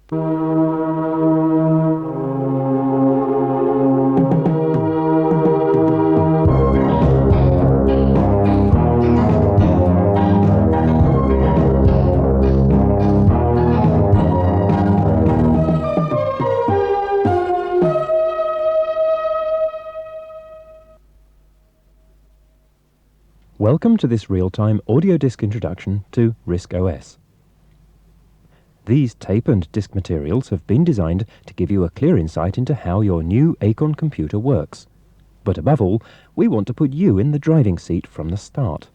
Welcome to this real-time audio disc introduction to RISC OS. These tape and disc materials have been designed to give you a clear insight into how your new Acorn computer works. But above all, we want to put you in the driving seat from the start.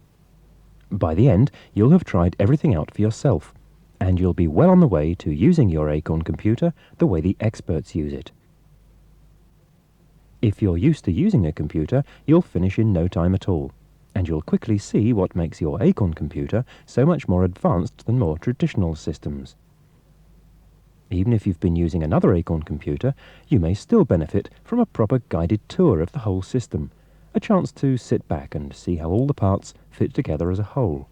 By the end, you'll have tried everything out for yourself, and you'll be well on the way to using your Acorn computer the way the experts use it. If you're used to using a computer, you'll finish in no time at all, and you'll quickly see what makes your Acorn computer so much more advanced than more traditional systems. Even if you've been using another Acorn computer, you may still benefit from a proper guided tour of the whole system, a chance to sit back and see how all the parts fit together as a whole.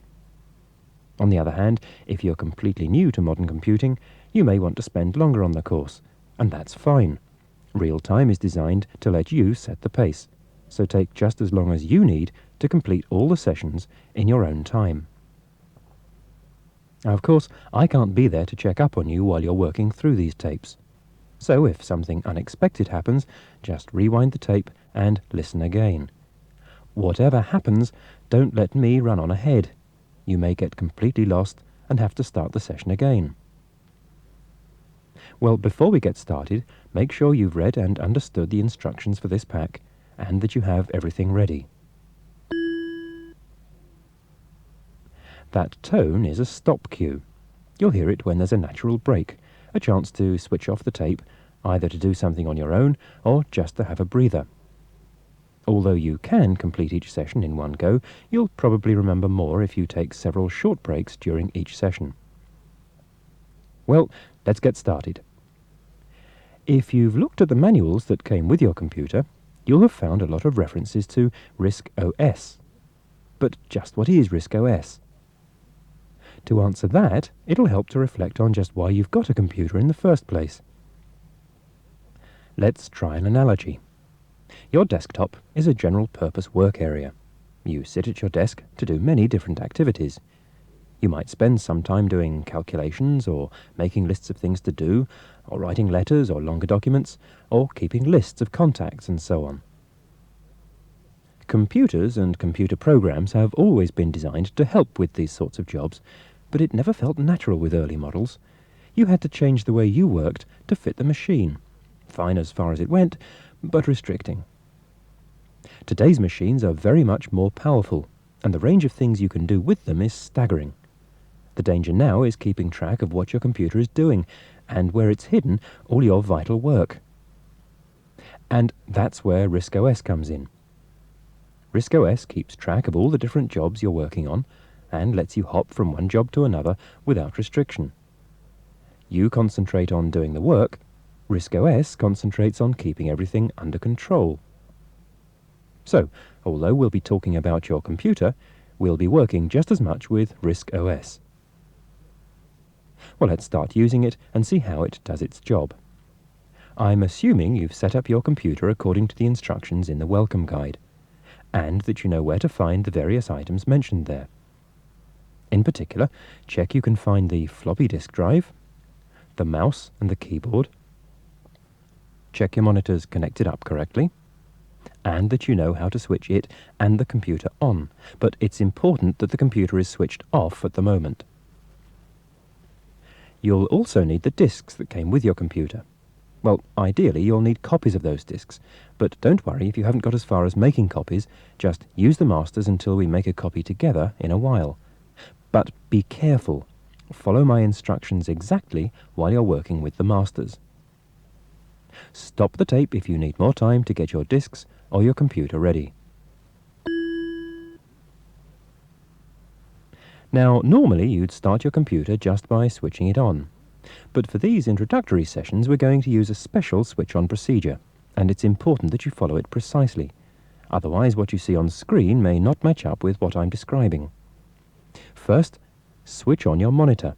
On the other hand, if you're completely new to modern computing, you may want to spend longer on the course, and that's fine. Real-time is designed to let you set the pace, so take just as long as you need to complete all the sessions in your own time. Now, of course, I can't be there to check up on you while you're working through these tapes. So if something unexpected happens, just rewind the tape and listen again. Whatever happens, don't let me run on ahead. You may get completely lost and have to start the session again. Well, before we get started, make sure you've read and understood the instructions for this pack and that you have everything ready. That tone is a stop cue. You'll hear it when there's a natural break, a chance to switch off the tape, either to do something on your own or just to have a breather. Although you can complete each session in one go, you'll probably remember more if you take several short breaks during each session. Well, let's get started. If you've looked at the manuals that came with your computer, you'll have found a lot of references to RISC OS. But just what is RISC OS? To answer that, it'll help to reflect on just why you've got a computer in the first place. Let's try an analogy. Your desktop is a general-purpose work area. You sit at your desk to do many different activities. You might spend some time doing calculations, or making lists of things to do, or writing letters or longer documents, or keeping lists of contacts and so on. Computers and computer programs have always been designed to help with these sorts of jobs, but it never felt natural with early models. You had to change the way you worked to fit the machine. Fine as far as it went, but restricting. Today's machines are very much more powerful, and the range of things you can do with them is staggering. The danger now is keeping track of what your computer is doing, and where it's hidden all your vital work. And that's where RISC OS comes in. RISC OS keeps track of all the different jobs you're working on, and lets you hop from one job to another without restriction. You concentrate on doing the work, RISC OS concentrates on keeping everything under control. So, although we'll be talking about your computer, we'll be working just as much with RISC OS. Well, let's start using it and see how it does its job. I'm assuming you've set up your computer according to the instructions in the welcome guide, and that you know where to find the various items mentioned there. In particular, check you can find the floppy disk drive, the mouse and the keyboard. Check your monitor's connected up correctly, and that you know how to switch it and the computer on, but it's important that the computer is switched off at the moment. You'll also need the disks that came with your computer. Well, ideally you'll need copies of those disks, but don't worry if you haven't got as far as making copies, just use the masters until we make a copy together in a while. But be careful. Follow my instructions exactly while you're working with the masters. Stop the tape if you need more time to get your disks or your computer ready. Now, normally you'd start your computer just by switching it on. But for these introductory sessions, we're going to use a special switch-on procedure, and it's important that you follow it precisely. Otherwise, what you see on screen may not match up with what I'm describing. First, switch on your monitor.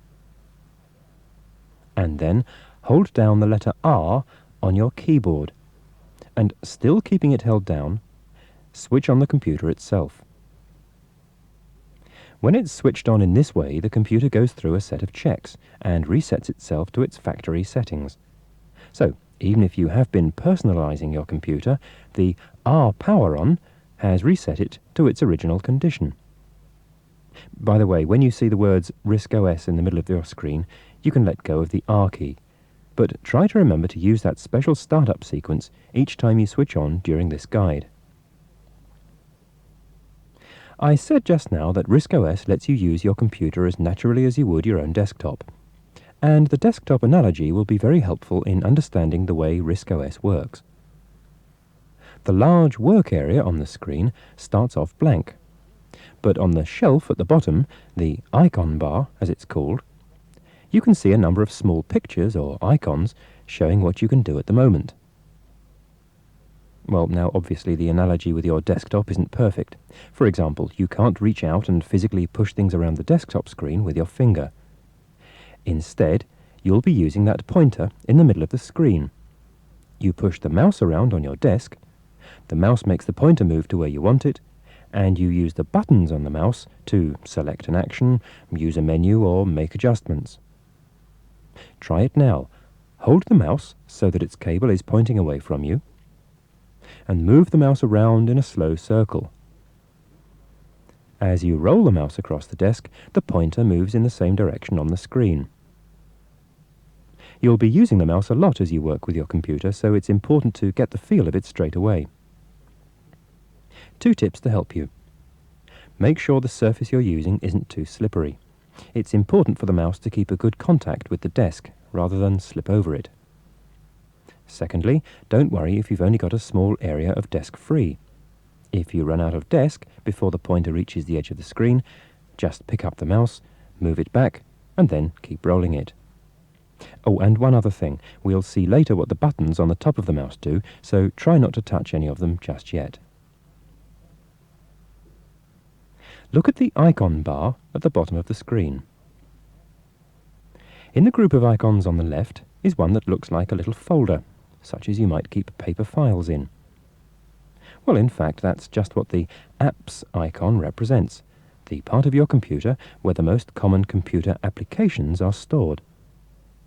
And then, hold down the letter R on your keyboard, and still keeping it held down, switch on the computer itself. When it's switched on in this way, the computer goes through a set of checks and resets itself to its factory settings. So, even if you have been personalizing your computer, the R power on has reset it to its original condition. By the way, when you see the words RISC OS in the middle of your screen, you can let go of the R key. But try to remember to use that special startup sequence each time you switch on during this guide. I said just now that RISC OS lets you use your computer as naturally as you would your own desktop. And the desktop analogy will be very helpful in understanding the way RISC OS works. The large work area on the screen starts off blank, but on the shelf at the bottom, the icon bar, as it's called, you can see a number of small pictures or icons showing what you can do at the moment. Well, now obviously the analogy with your desktop isn't perfect. For example, you can't reach out and physically push things around the desktop screen with your finger. Instead, you'll be using that pointer in the middle of the screen. You push the mouse around on your desk, the mouse makes the pointer move to where you want it, and you use the buttons on the mouse to select an action, use a menu, or make adjustments. Try it now. Hold the mouse so that its cable is pointing away from you, and move the mouse around in a slow circle. As you roll the mouse across the desk, the pointer moves in the same direction on the screen. You'll be using the mouse a lot as you work with your computer, so it's important to get the feel of it straight away. 2 tips to help you. Make sure the surface you're using isn't too slippery. It's important for the mouse to keep a good contact with the desk, rather than slip over it. Secondly, don't worry if you've only got a small area of desk free. If you run out of desk before the pointer reaches the edge of the screen, just pick up the mouse, move it back, and then keep rolling it. Oh, and one other thing. We'll see later what the buttons on the top of the mouse do, so try not to touch any of them just yet. Look at the icon bar at the bottom of the screen. In the group of icons on the left is one that looks like a little folder, such as you might keep paper files in. Well, in fact, that's just what the Apps icon represents, the part of your computer where the most common computer applications are stored.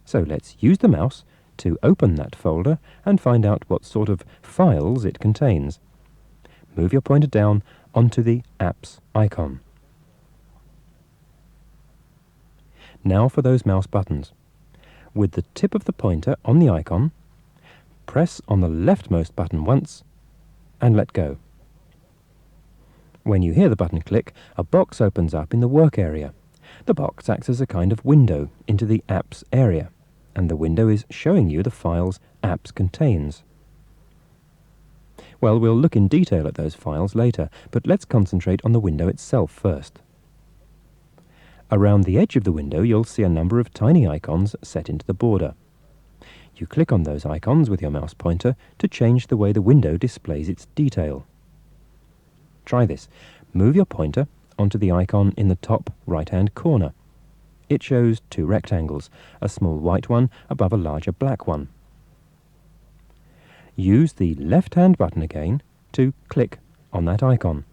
So let's use the mouse to open that folder and find out what sort of files it contains. Move your pointer down onto the Apps icon. Now for those mouse buttons. With the tip of the pointer on the icon, press on the leftmost button once and let go. When you hear the button click, a box opens up in the work area. The box acts as a kind of window into the Apps area, and the window is showing you the files Apps contains. Well, we'll look in detail at those files later, but let's concentrate on the window itself first. Around the edge of the window, you'll see a number of tiny icons set into the border. You click on those icons with your mouse pointer to change the way the window displays its detail. Try this. Move your pointer onto the icon in the top right-hand corner. It shows 2 rectangles, a small white one above a larger black one. Use the left-hand button again to click on that icon,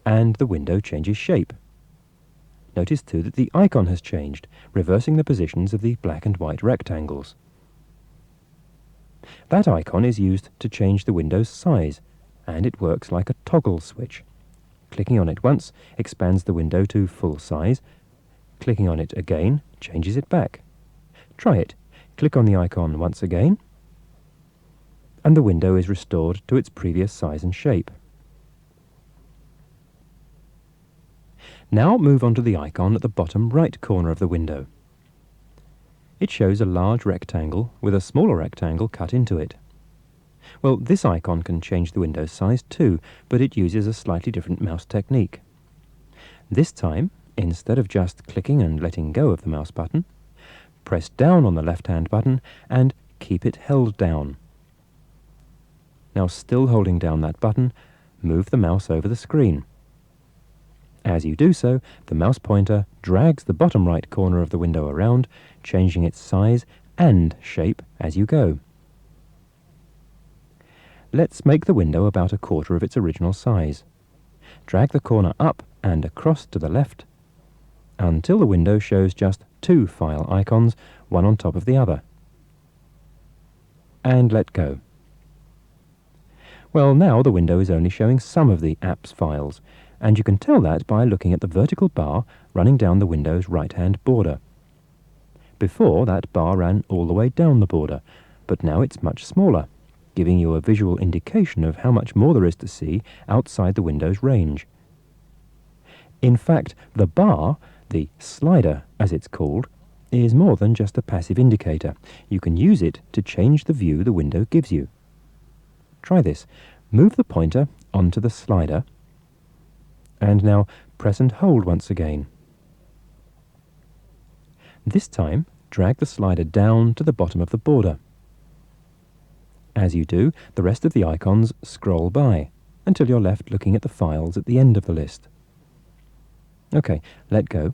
and the window changes shape. Notice too that the icon has changed, reversing the positions of the black and white rectangles. That icon is used to change the window's size, and it works like a toggle switch. Clicking on it once expands the window to full size. Clicking on it again changes it back. Try it. Click on the icon once again, and the window is restored to its previous size and shape. Now move on to the icon at the bottom right corner of the window. It shows a large rectangle with a smaller rectangle cut into it. Well, this icon can change the window's size too, but it uses a slightly different mouse technique. This time, instead of just clicking and letting go of the mouse button, press down on the left-hand button and keep it held down. Now, still holding down that button, move the mouse over the screen. As you do so, the mouse pointer drags the bottom right corner of the window around, changing its size and shape as you go. Let's make the window about a quarter of its original size. Drag the corner up and across to the left until the window shows just two file icons, one on top of the other. And let go. Well, now the window is only showing some of the app's files, and you can tell that by looking at the vertical bar running down the window's right-hand border. Before, that bar ran all the way down the border, but now it's much smaller, giving you a visual indication of how much more there is to see outside the window's range. In fact, the bar, the slider as it's called, is more than just a passive indicator. You can use it to change the view the window gives you. Try this. Move the pointer onto the slider, and now press and hold once again. This time, drag the slider down to the bottom of the border. As you do, the rest of the icons scroll by, until you're left looking at the files at the end of the list. OK, let go.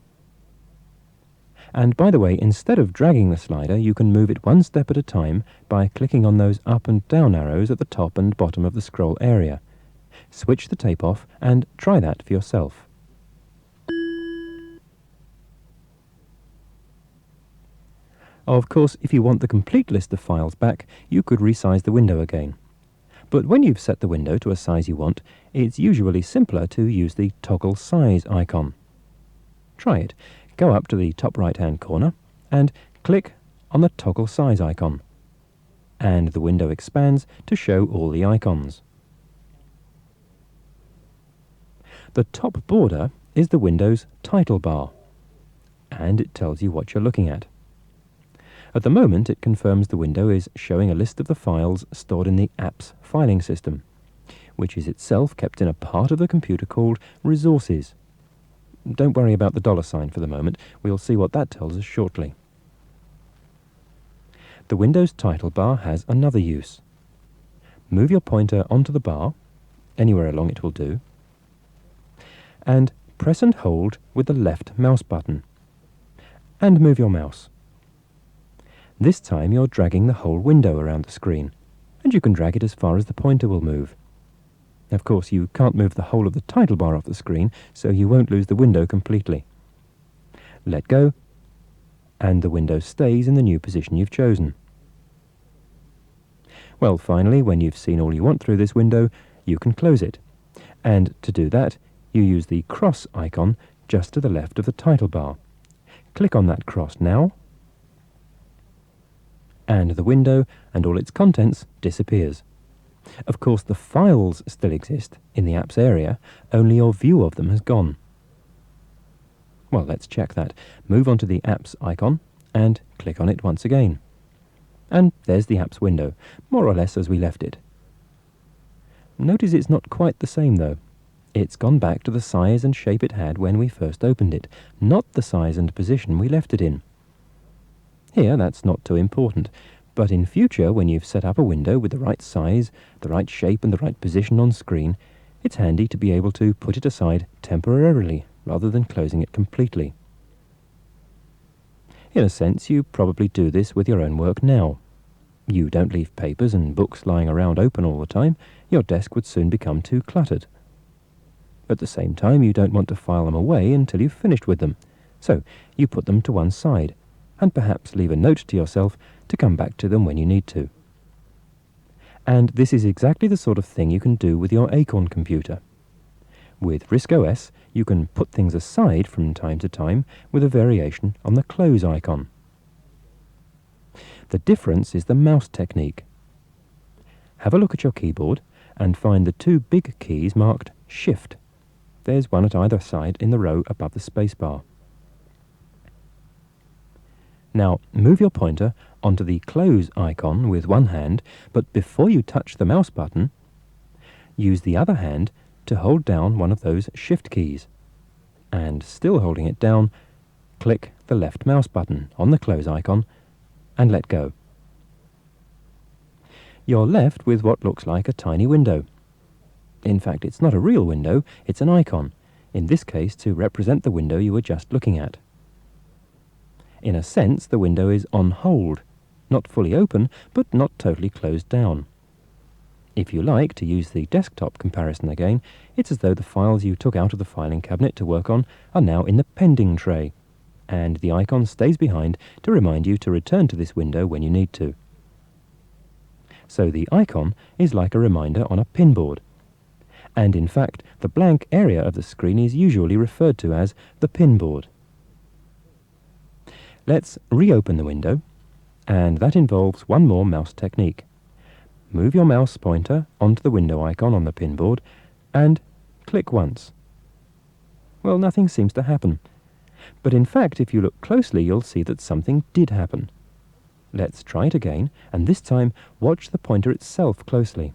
And by the way, instead of dragging the slider, you can move it one step at a time by clicking on those up and down arrows at the top and bottom of the scroll area. Switch the tape off and try that for yourself. Of course, if you want the complete list of files back, you could resize the window again. But when you've set the window to a size you want, it's usually simpler to use the toggle size icon. Try it. Go up to the top right-hand corner and click on the toggle size icon. And the window expands to show all the icons. The top border is the window's title bar, and it tells you what you're looking at. At the moment, it confirms the window is showing a list of the files stored in the app's filing system, which is itself kept in a part of the computer called resources. Don't worry about the $sign for the moment. We'll see what that tells us shortly. The Windows title bar has another use. Move your pointer onto the bar, anywhere along it will do, and press and hold with the left mouse button, and move your mouse. This time you're dragging the whole window around the screen, and you can drag it as far as the pointer will move. Of course, you can't move the whole of the title bar off the screen, so you won't lose the window completely. Let go, and the window stays in the new position you've chosen. Well, finally, when you've seen all you want through this window, you can close it. And to do that, you use the cross icon just to the left of the title bar. Click on that cross now, and the window and all its contents disappears. Of course, the files still exist in the app's area, only your view of them has gone. Well, let's check that. Move onto the app's icon and click on it once again. And there's the app's window, more or less as we left it. Notice it's not quite the same though. It's gone back to the size and shape it had when we first opened it, not the size and position we left it in. Here, that's not too important. But in future, when you've set up a window with the right size, the right shape and the right position on screen, it's handy to be able to put it aside temporarily rather than closing it completely. In a sense, you probably do this with your own work now. You don't leave papers and books lying around open all the time. Your desk would soon become too cluttered. At the same time, you don't want to file them away until you've finished with them, so you put them to one side, and perhaps leave a note to yourself to come back to them when you need to. And this is exactly the sort of thing you can do with your Acorn computer. With RISC OS, you can put things aside from time to time with a variation on the close icon. The difference is the mouse technique. Have a look at your keyboard and find the two big keys marked Shift. There's one at either side in the row above the spacebar. Now, move your pointer onto the close icon with one hand, but before you touch the mouse button, use the other hand to hold down one of those Shift keys. And still holding it down, click the left mouse button on the close icon and let go. You're left with what looks like a tiny window. In fact, it's not a real window, it's an icon, in this case to represent the window you were just looking at. In a sense, the window is on hold, not fully open, but not totally closed down. If you like to use the desktop comparison again, it's as though the files you took out of the filing cabinet to work on are now in the pending tray, and the icon stays behind to remind you to return to this window when you need to. So the icon is like a reminder on a pinboard. And in fact, the blank area of the screen is usually referred to as the pinboard. Let's reopen the window, and that involves one more mouse technique. Move your mouse pointer onto the window icon on the pinboard and click once. Well, nothing seems to happen. But in fact, if you look closely, you'll see that something did happen. Let's try it again, and this time watch the pointer itself closely.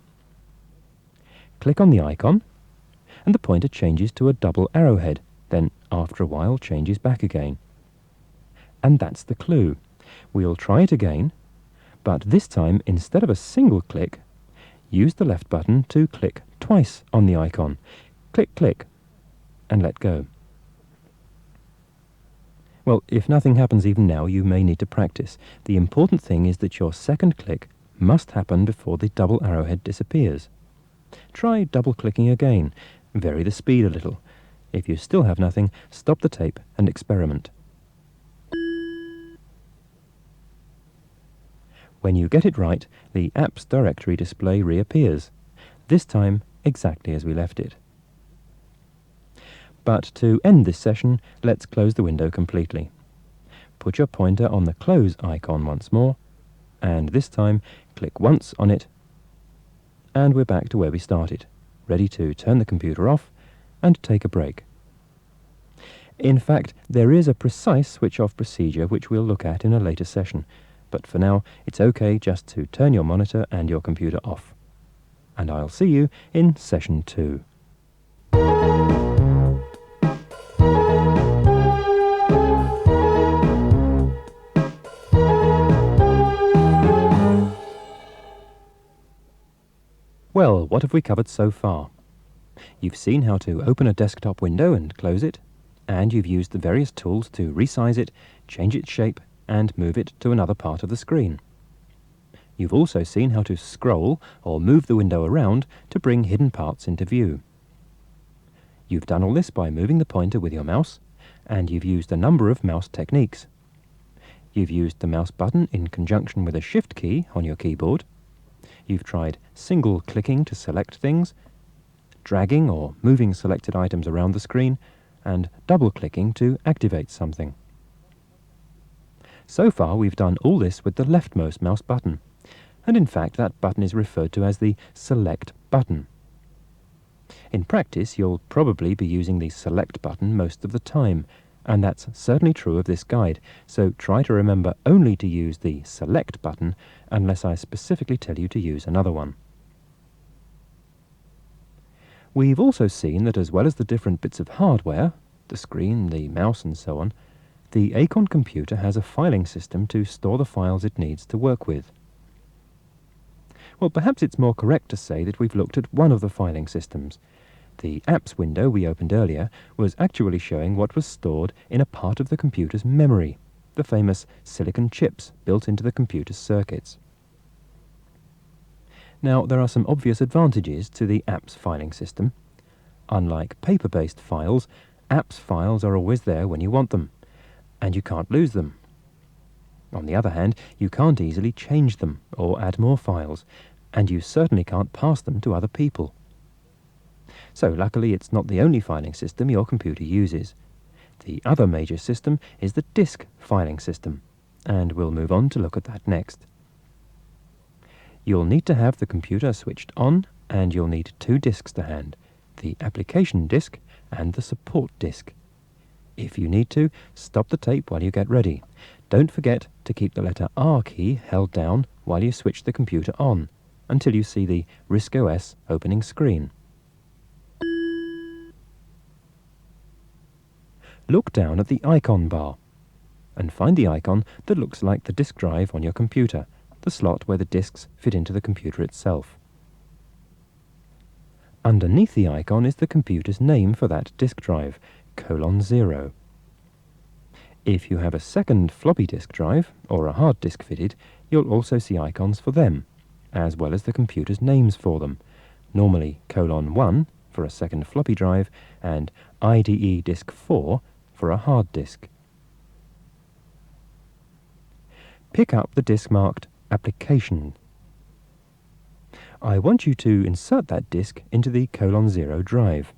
Click on the icon, and the pointer changes to a double arrowhead, then after a while changes back again. And that's the clue. We'll try it again, but this time, instead of a single click, use the left button to click twice on the icon. Click, click, and let go. Well, if nothing happens even now, you may need to practice. The important thing is that your second click must happen before the double arrowhead disappears. Try double-clicking again. Vary the speed a little. If you still have nothing, stop the tape and experiment. When you get it right, the apps directory display reappears, this time exactly as we left it. But to end this session, let's close the window completely. Put your pointer on the close icon once more, and this time click once on it, and we're back to where we started, ready to turn the computer off and take a break. In fact, there is a precise switch-off procedure which we'll look at in a later session, but for now it's okay just to turn your monitor and your computer off. And I'll see you in session 2. Well, what have we covered so far? You've seen how to open a desktop window and close it, and you've used the various tools to resize it, change its shape, and move it to another part of the screen. You've also seen how to scroll or move the window around to bring hidden parts into view. You've done all this by moving the pointer with your mouse, and you've used a number of mouse techniques. You've used the mouse button in conjunction with a shift key on your keyboard. You've tried single clicking to select things, dragging or moving selected items around the screen, and double clicking to activate something. So far we've done all this with the leftmost mouse button, and in fact that button is referred to as the select button. In practice you'll probably be using the select button most of the time, and that's certainly true of this guide, so try to remember only to use the select button unless I specifically tell you to use another one. We've also seen that as well as the different bits of hardware, the screen, the mouse and so on, the Acorn computer has a filing system to store the files it needs to work with. Well, perhaps it's more correct to say that we've looked at one of the filing systems. The apps window we opened earlier was actually showing what was stored in a part of the computer's memory, the famous silicon chips built into the computer's circuits. Now, there are some obvious advantages to the apps filing system. Unlike paper-based files, apps files are always there when you want them, and you can't lose them. On the other hand, you can't easily change them or add more files, and you certainly can't pass them to other people. So luckily it's not the only filing system your computer uses. The other major system is the disk filing system, and we'll move on to look at that next. You'll need to have the computer switched on, and you'll need 2 disks to hand, the application disk and the support disk. If you need to, stop the tape while you get ready. Don't forget to keep the letter R key held down while you switch the computer on, until you see the RISC OS opening screen. Look down at the icon bar, and find the icon that looks like the disk drive on your computer, the slot where the disks fit into the computer itself. Underneath the icon is the computer's name for that disk drive, :0. If you have a second floppy disk drive, or a hard disk fitted, you'll also see icons for them, as well as the computer's names for them, normally :1 for a second floppy drive, and IDE disk 4 for a hard disk. Pick up the disk marked Application. I want you to insert that disk into the :0 drive.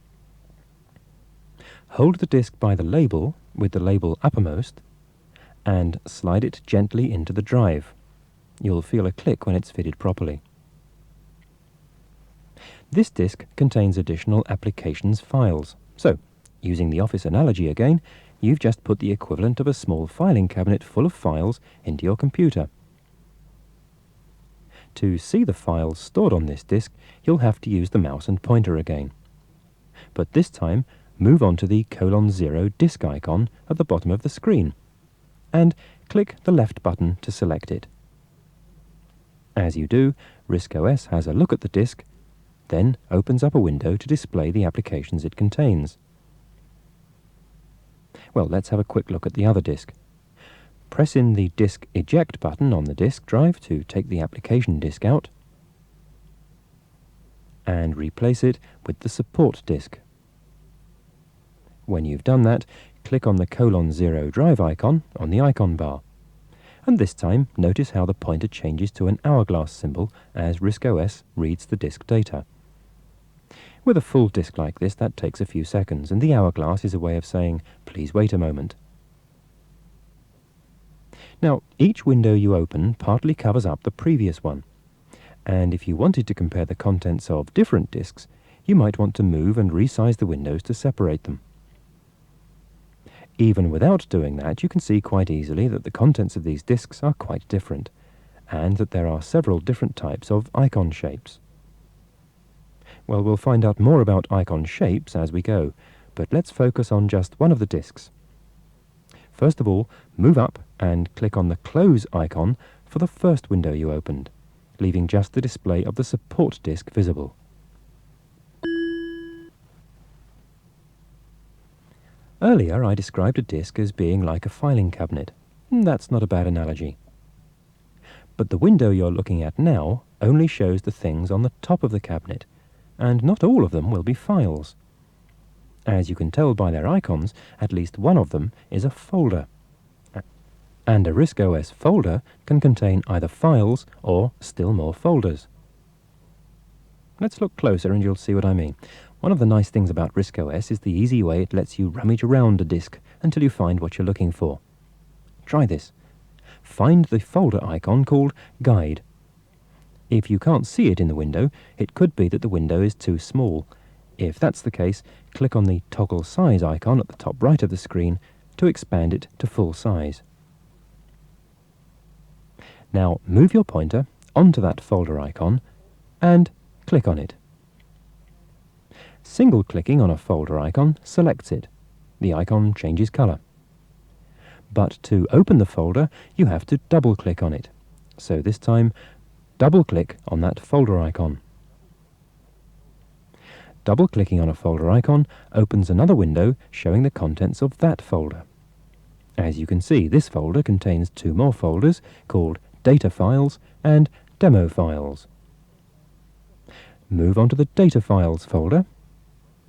Hold the disk by the label, with the label uppermost, and slide it gently into the drive. You'll feel a click when it's fitted properly. This disk contains additional applications files. So, using the Office analogy again, you've just put the equivalent of a small filing cabinet full of files into your computer. To see the files stored on this disk, you'll have to use the mouse and pointer again. But this time, move on to the :0 disk icon at the bottom of the screen, and click the left button to select it. As you do, RISC OS has a look at the disk, then opens up a window to display the applications it contains. Well, let's have a quick look at the other disk. Press in the Disk Eject button on the disk drive to take the application disk out, and replace it with the Support disk. When you've done that, click on the :0 drive icon on the icon bar. And this time, notice how the pointer changes to an hourglass symbol as RISC OS reads the disk data. With a full disk like this, that takes a few seconds, and the hourglass is a way of saying, please wait a moment. Now, each window you open partly covers up the previous one, and if you wanted to compare the contents of different disks, you might want to move and resize the windows to separate them. Even without doing that, you can see quite easily that the contents of these disks are quite different, and that there are several different types of icon shapes. Well, we'll find out more about icon shapes as we go, but let's focus on just one of the disks. First of all, move up and click on the Close icon for the first window you opened, leaving just the display of the Support disk visible. Earlier, I described a disk as being like a filing cabinet. That's not a bad analogy. But the window you're looking at now only shows the things on the top of the cabinet, and not all of them will be files. As you can tell by their icons, at least one of them is a folder. And a RISC OS folder can contain either files or still more folders. Let's look closer and you'll see what I mean. One of the nice things about RISC OS is the easy way it lets you rummage around a disk until you find what you're looking for. Try this. Find the folder icon called Guide. If you can't see it in the window, it could be that the window is too small. If that's the case, click on the Toggle Size icon at the top right of the screen to expand it to full size. Now move your pointer onto that folder icon and click on it. Single-clicking on a folder icon selects it. The icon changes color. But to open the folder, you have to double-click on it. So this time, double-click on that folder icon. Double-clicking on a folder icon opens another window showing the contents of that folder. As you can see, this folder contains two more folders called Data Files and Demo Files. Move on to the Data Files folder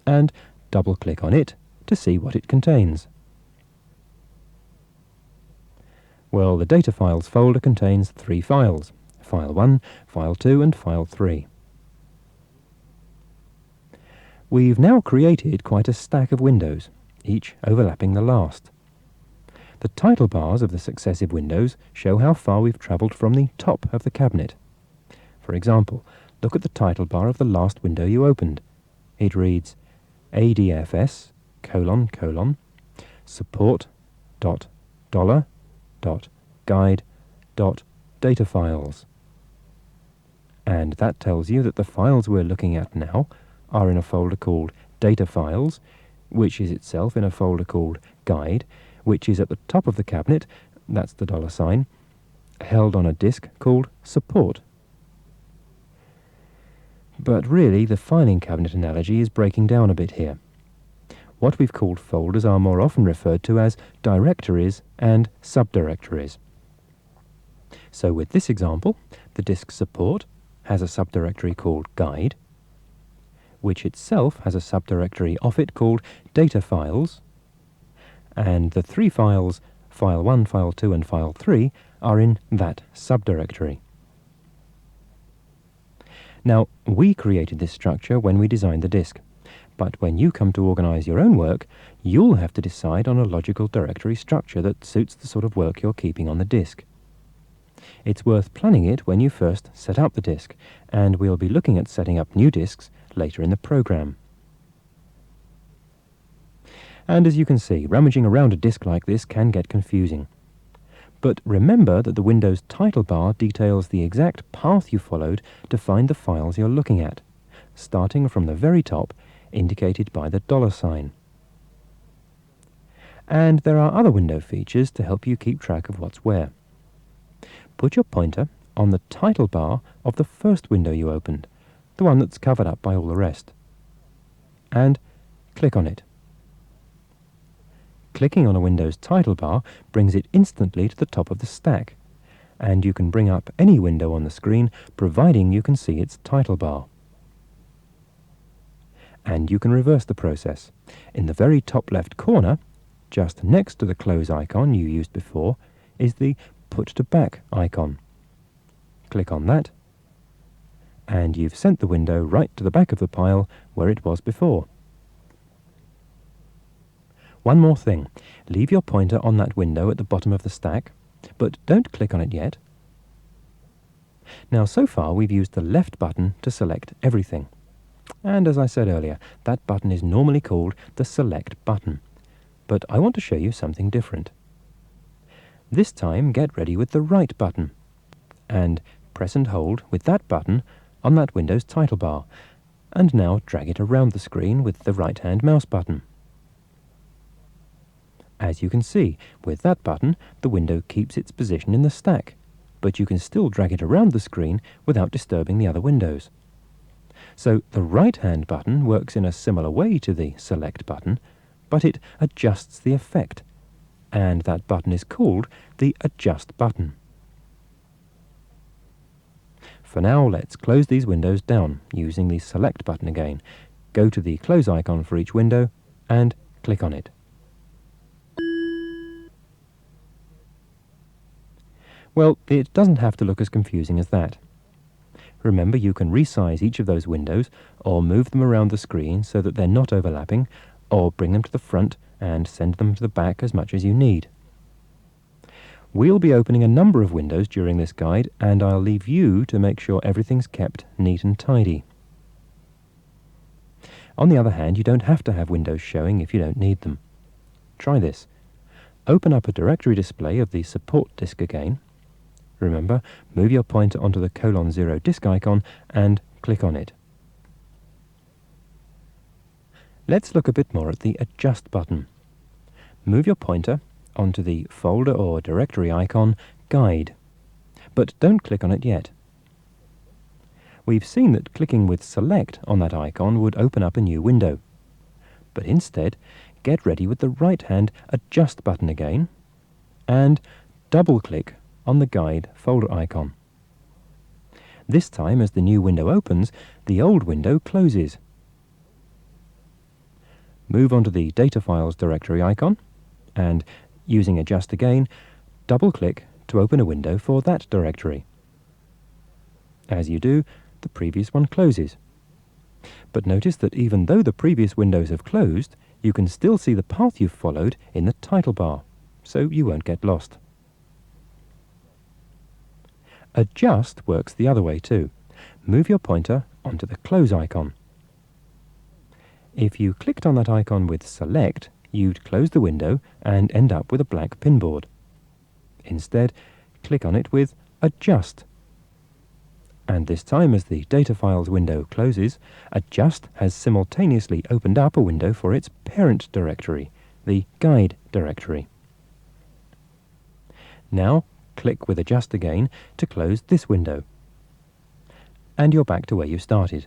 and double-click on it to see what it contains. Well, the Data Files folder contains 3 files: File 1, File 2 and File 3. We've now created quite a stack of windows, each overlapping the last. The title bars of the successive windows show how far we've travelled from the top of the cabinet. For example, look at the title bar of the last window you opened. It reads ADFS : support $guide data files. And that tells you that the files we're looking at now are in a folder called Data Files, which is itself in a folder called Guide, which is at the top of the cabinet, that's the $sign, held on a disk called Support. But really, the filing cabinet analogy is breaking down a bit here. What we've called folders are more often referred to as directories and subdirectories. So with this example, the disk support has a subdirectory called guide, which itself has a subdirectory off it called data files, and the three files, file 1, file 2 and file 3, are in that subdirectory. Now, we created this structure when we designed the disk, but when you come to organize your own work, you'll have to decide on a logical directory structure that suits the sort of work you're keeping on the disk. It's worth planning it when you first set up the disk, and we'll be looking at setting up new disks later in the program. And as you can see, rummaging around a disk like this can get confusing. But remember that the Windows title bar details the exact path you followed to find the files you're looking at, starting from the very top, indicated by the $sign. And there are other window features to help you keep track of what's where. Put your pointer on the title bar of the first window you opened, the one that's covered up by all the rest, and click on it. Clicking on a Windows title bar brings it instantly to the top of the stack, and you can bring up any window on the screen providing you can see its title bar. And you can reverse the process. In the very top left corner, just next to the close icon you used before, is the Put to Back icon. Click on that, and you've sent the window right to the back of the pile where it was before. One more thing, leave your pointer on that window at the bottom of the stack, but don't click on it yet. Now, so far we've used the left button to select everything. And as I said earlier, that button is normally called the Select button. But I want to show you something different. This time, get ready with the right button, and press and hold with that button on that Windows title bar, and now drag it around the screen with the right-hand mouse button. As you can see, with that button, the window keeps its position in the stack, but you can still drag it around the screen without disturbing the other windows. So the right-hand button works in a similar way to the Select button, but it adjusts the effect, and that button is called the Adjust button. For now, let's close these windows down using the Select button again. Go to the close icon for each window and click on it. Well, it doesn't have to look as confusing as that. Remember, you can resize each of those windows or move them around the screen so that they're not overlapping, or bring them to the front and send them to the back as much as you need. We'll be opening a number of windows during this guide, and I'll leave you to make sure everything's kept neat and tidy. On the other hand, you don't have to have windows showing if you don't need them. Try this. Open up a directory display of the support disk again. Remember, move your pointer onto the :0 disk icon and click on it. Let's look a bit more at the Adjust button. Move your pointer onto the folder or directory icon Guide, but don't click on it yet. We've seen that clicking with Select on that icon would open up a new window, but instead get ready with the right-hand Adjust button again and double-click on the Guide folder icon. This time, as the new window opens, the old window closes. Move on to the Data Files directory icon, and using Adjust again, double-click to open a window for that directory. As you do, the previous one closes. But notice that even though the previous windows have closed, you can still see the path you've followed in the title bar, so you won't get lost. Adjust works the other way too. Move your pointer onto the close icon. If you clicked on that icon with Select, you'd close the window and end up with a blank pinboard. Instead, click on it with Adjust. And this time, as the Data Files window closes, Adjust has simultaneously opened up a window for its parent directory, the Guide directory. Now, click with Adjust again to close this window. And you're back to where you started.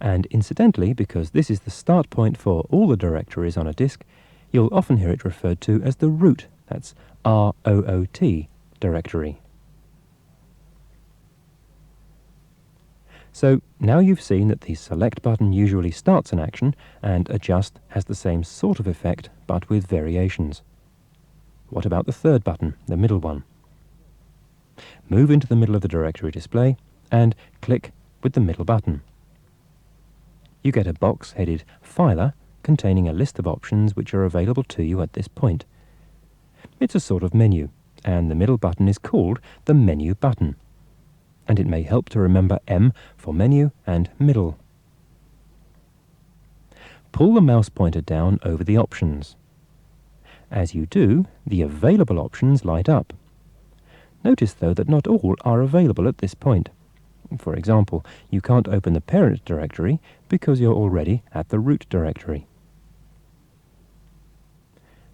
And incidentally, because this is the start point for all the directories on a disk, you'll often hear it referred to as the root, that's ROOT, directory. So now you've seen that the select button usually starts an action, and adjust has the same sort of effect, but with variations. What about the third button, the middle one? Move into the middle of the directory display, and click with the middle button. You get a box headed Filer, containing a list of options which are available to you at this point. It's a sort of menu, and the middle button is called the Menu button. And it may help to remember M for menu and middle. Pull the mouse pointer down over the options. As you do, the available options light up. Notice, though, that not all are available at this point. For example, you can't open the parent directory because you're already at the root directory.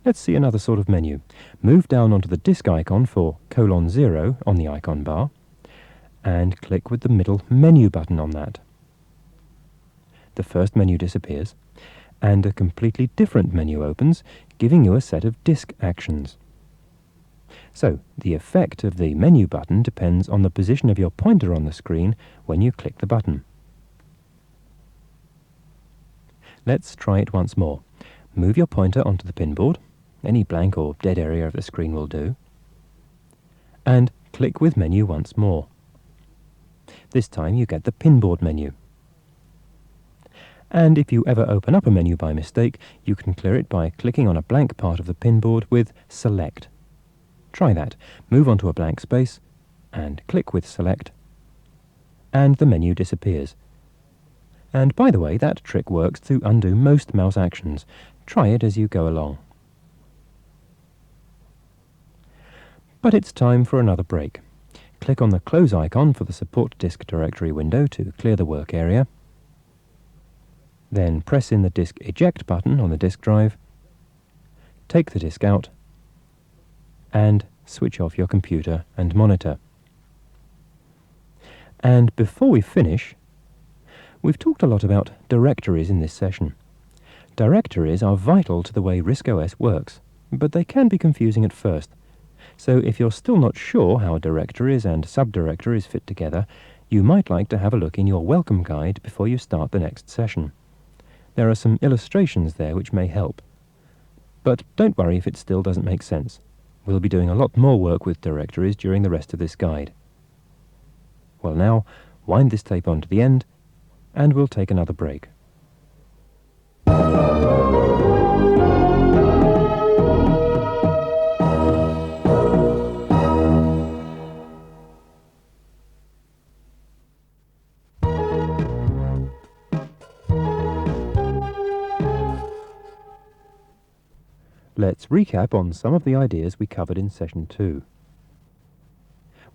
Let's see another sort of menu. Move down onto the disk icon for :0 on the icon bar, and click with the middle Menu button on that. The first menu disappears, and a completely different menu opens, giving you a set of disk actions. So, the effect of the Menu button depends on the position of your pointer on the screen when you click the button. Let's try it once more. Move your pointer onto the pinboard, any blank or dead area of the screen will do, and click with Menu once more. This time you get the pinboard menu. And if you ever open up a menu by mistake, you can clear it by clicking on a blank part of the pinboard with Select. Try that. Move onto a blank space, and click with Select, and the menu disappears. And by the way, that trick works to undo most mouse actions. Try it as you go along. But it's time for another break. Click on the Close icon for the Support Disk Directory window to clear the work area. Then press in the Disk Eject button on the disk drive, take the disk out, and switch off your computer and monitor. And before we finish, we've talked a lot about directories in this session. Directories are vital to the way RISC OS works, but they can be confusing at first. So if you're still not sure how directories and subdirectories fit together, you might like to have a look in your welcome guide before you start the next session. There are some illustrations there which may help. But don't worry if it still doesn't make sense. We'll be doing a lot more work with directories during the rest of this guide. Well now, wind this tape on to the end, and we'll take another break. Let's recap on some of the ideas we covered in Session 2.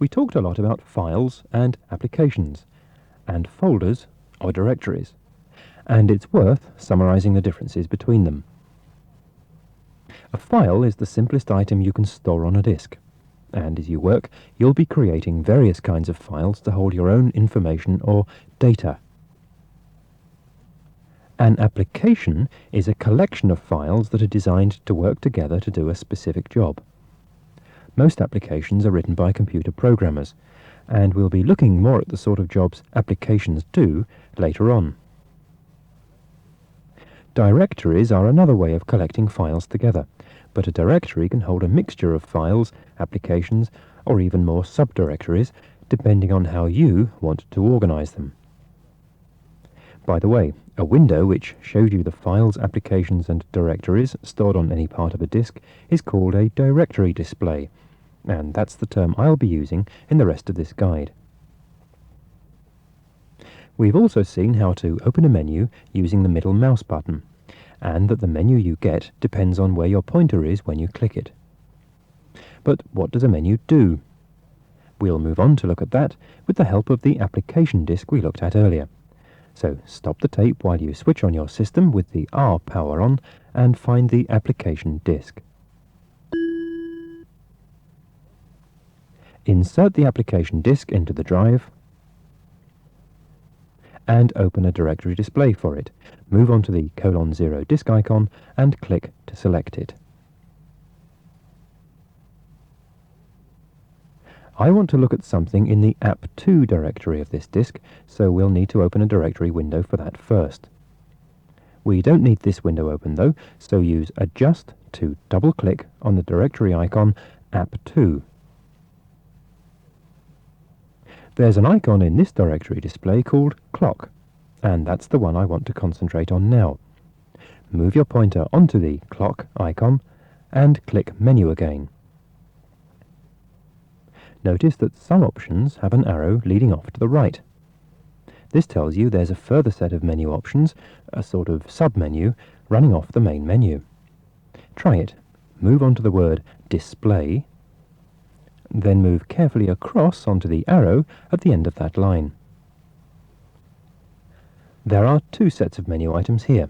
We talked a lot about files and applications, and folders or directories, and it's worth summarizing the differences between them. A file is the simplest item you can store on a disk, and as you work, you'll be creating various kinds of files to hold your own information or data. An application is a collection of files that are designed to work together to do a specific job. Most applications are written by computer programmers, and we'll be looking more at the sort of jobs applications do later on. Directories are another way of collecting files together, but a directory can hold a mixture of files, applications, or even more subdirectories, depending on how you want to organize them. By the way, a window which showed you the files, applications, and directories stored on any part of a disk is called a directory display, and that's the term I'll be using in the rest of this guide. We've also seen how to open a menu using the middle mouse button, and that the menu you get depends on where your pointer is when you click it. But what does a menu do? We'll move on to look at that with the help of the application disk we looked at earlier. So stop the tape while you switch on your system with the R power on and find the application disk. Insert the application disk into the drive and open a directory display for it. Move on to the :0 disk icon and click to select it. I want to look at something in the app2 directory of this disk, so we'll need to open a directory window for that first. We don't need this window open though, so use Adjust to double-click on the directory icon app2. There's an icon in this directory display called clock, and that's the one I want to concentrate on now. Move your pointer onto the clock icon and click Menu again. Notice that some options have an arrow leading off to the right. This tells you there's a further set of menu options, a sort of sub-menu, running off the main menu. Try it. Move on to the word Display, then move carefully across onto the arrow at the end of that line. There are two sets of menu items here.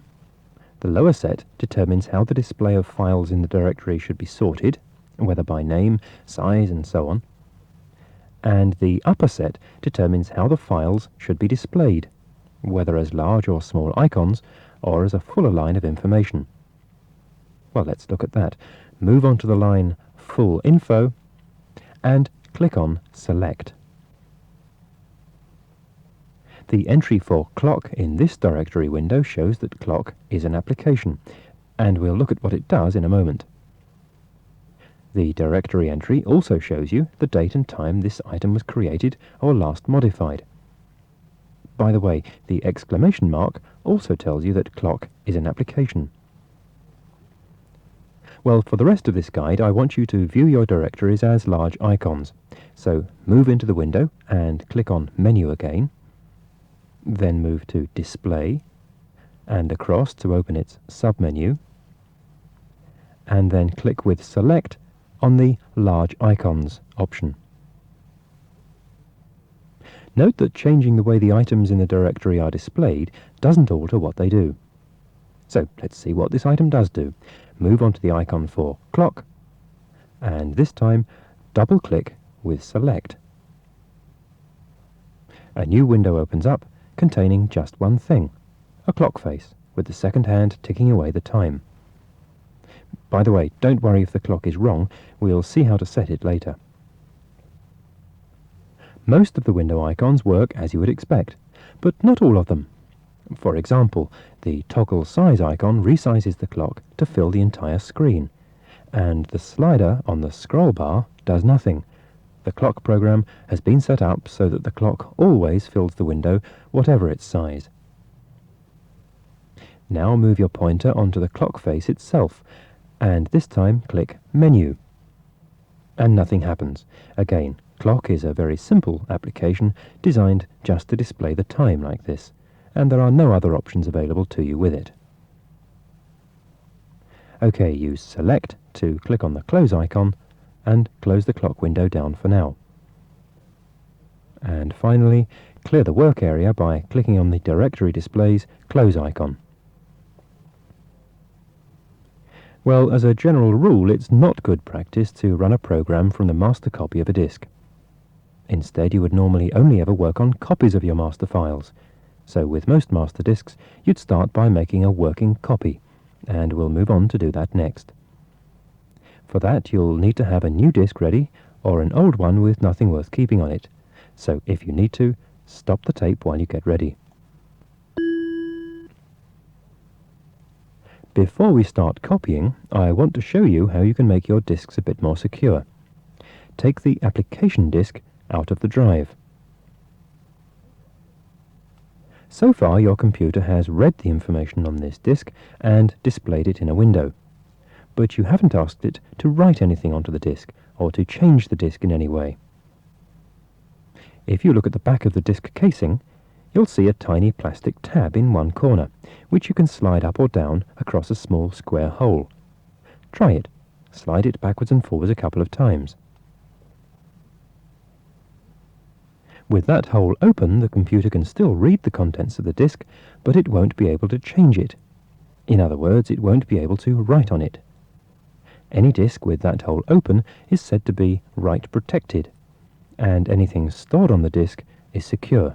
The lower set determines how the display of files in the directory should be sorted, whether by name, size, and so on. And the upper set determines how the files should be displayed, whether as large or small icons, or as a fuller line of information. Well, let's look at that. Move on to the line Full Info, and click on Select. The entry for clock in this directory window shows that clock is an application, and we'll look at what it does in a moment. The directory entry also shows you the date and time this item was created or last modified. By the way, the exclamation mark also tells you that clock is an application. Well, for the rest of this guide, I want you to view your directories as large icons. So move into the window and click on Menu again, then move to Display and across to open its submenu, and then click with Select on the Large Icons option. Note that changing the way the items in the directory are displayed doesn't alter what they do. So let's see what this item does do. Move on to the icon for clock, and this time double-click with Select. A new window opens up containing just one thing, a clock face, with the second hand ticking away the time. By the way, don't worry if the clock is wrong, we'll see how to set it later. Most of the window icons work as you would expect, but not all of them. For example, the toggle size icon resizes the clock to fill the entire screen, and the slider on the scroll bar does nothing. The clock program has been set up so that the clock always fills the window, whatever its size. Now move your pointer onto the clock face itself, and this time click Menu. And nothing happens. Again, clock is a very simple application designed just to display the time like this, and there are no other options available to you with it. OK, use Select to click on the Close icon and close the clock window down for now. And finally, clear the work area by clicking on the Directory Display's Close icon. Well, as a general rule, it's not good practice to run a program from the master copy of a disk. Instead, you would normally only ever work on copies of your master files. So with most master disks, you'd start by making a working copy, and we'll move on to do that next. For that, you'll need to have a new disk ready, or an old one with nothing worth keeping on it. So if you need to, stop the tape while you get ready. Before we start copying, I want to show you how you can make your disks a bit more secure. Take the application disk out of the drive. So far, your computer has read the information on this disk and displayed it in a window. But you haven't asked it to write anything onto the disk or to change the disk in any way. If you look at the back of the disk casing, you'll see a tiny plastic tab in one corner, which you can slide up or down across a small square hole. Try it. Slide it backwards and forwards a couple of times. With that hole open, the computer can still read the contents of the disk, but it won't be able to change it. In other words, it won't be able to write on it. Any disk with that hole open is said to be write protected, and anything stored on the disk is secure.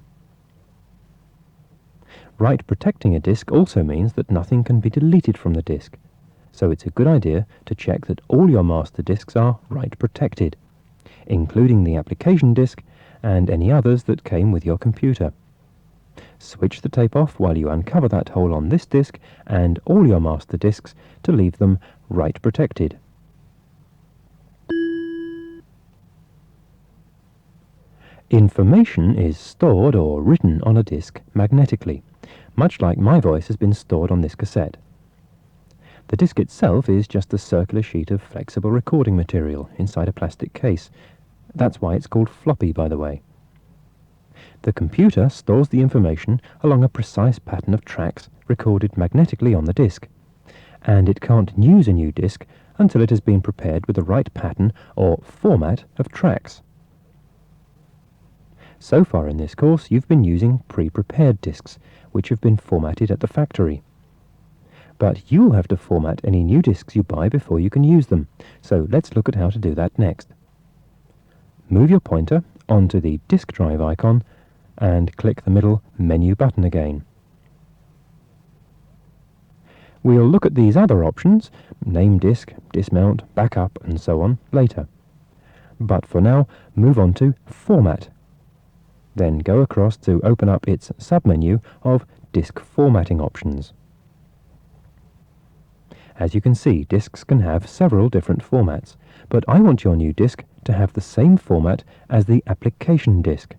Write protecting a disk also means that nothing can be deleted from the disk, so it's a good idea to check that all your master disks are write protected, including the application disk and any others that came with your computer. Switch the tape off while you uncover that hole on this disk and all your master disks to leave them write protected. Information is stored or written on a disk magnetically, much like my voice has been stored on this cassette. The disk itself is just a circular sheet of flexible recording material inside a plastic case. That's why it's called floppy, by the way. The computer stores the information along a precise pattern of tracks recorded magnetically on the disk, and it can't use a new disk until it has been prepared with the right pattern or format of tracks. So far in this course you've been using pre-prepared disks, which have been formatted at the factory. But you'll have to format any new disks you buy before you can use them, so let's look at how to do that next. Move your pointer onto the disk drive icon and click the middle menu button again. We'll look at these other options, name disk, dismount, backup and so on, later. But for now, move on to Format. Then go across to open up its submenu of disk formatting options. As you can see, disks can have several different formats, but I want your new disk to have the same format as the application disk.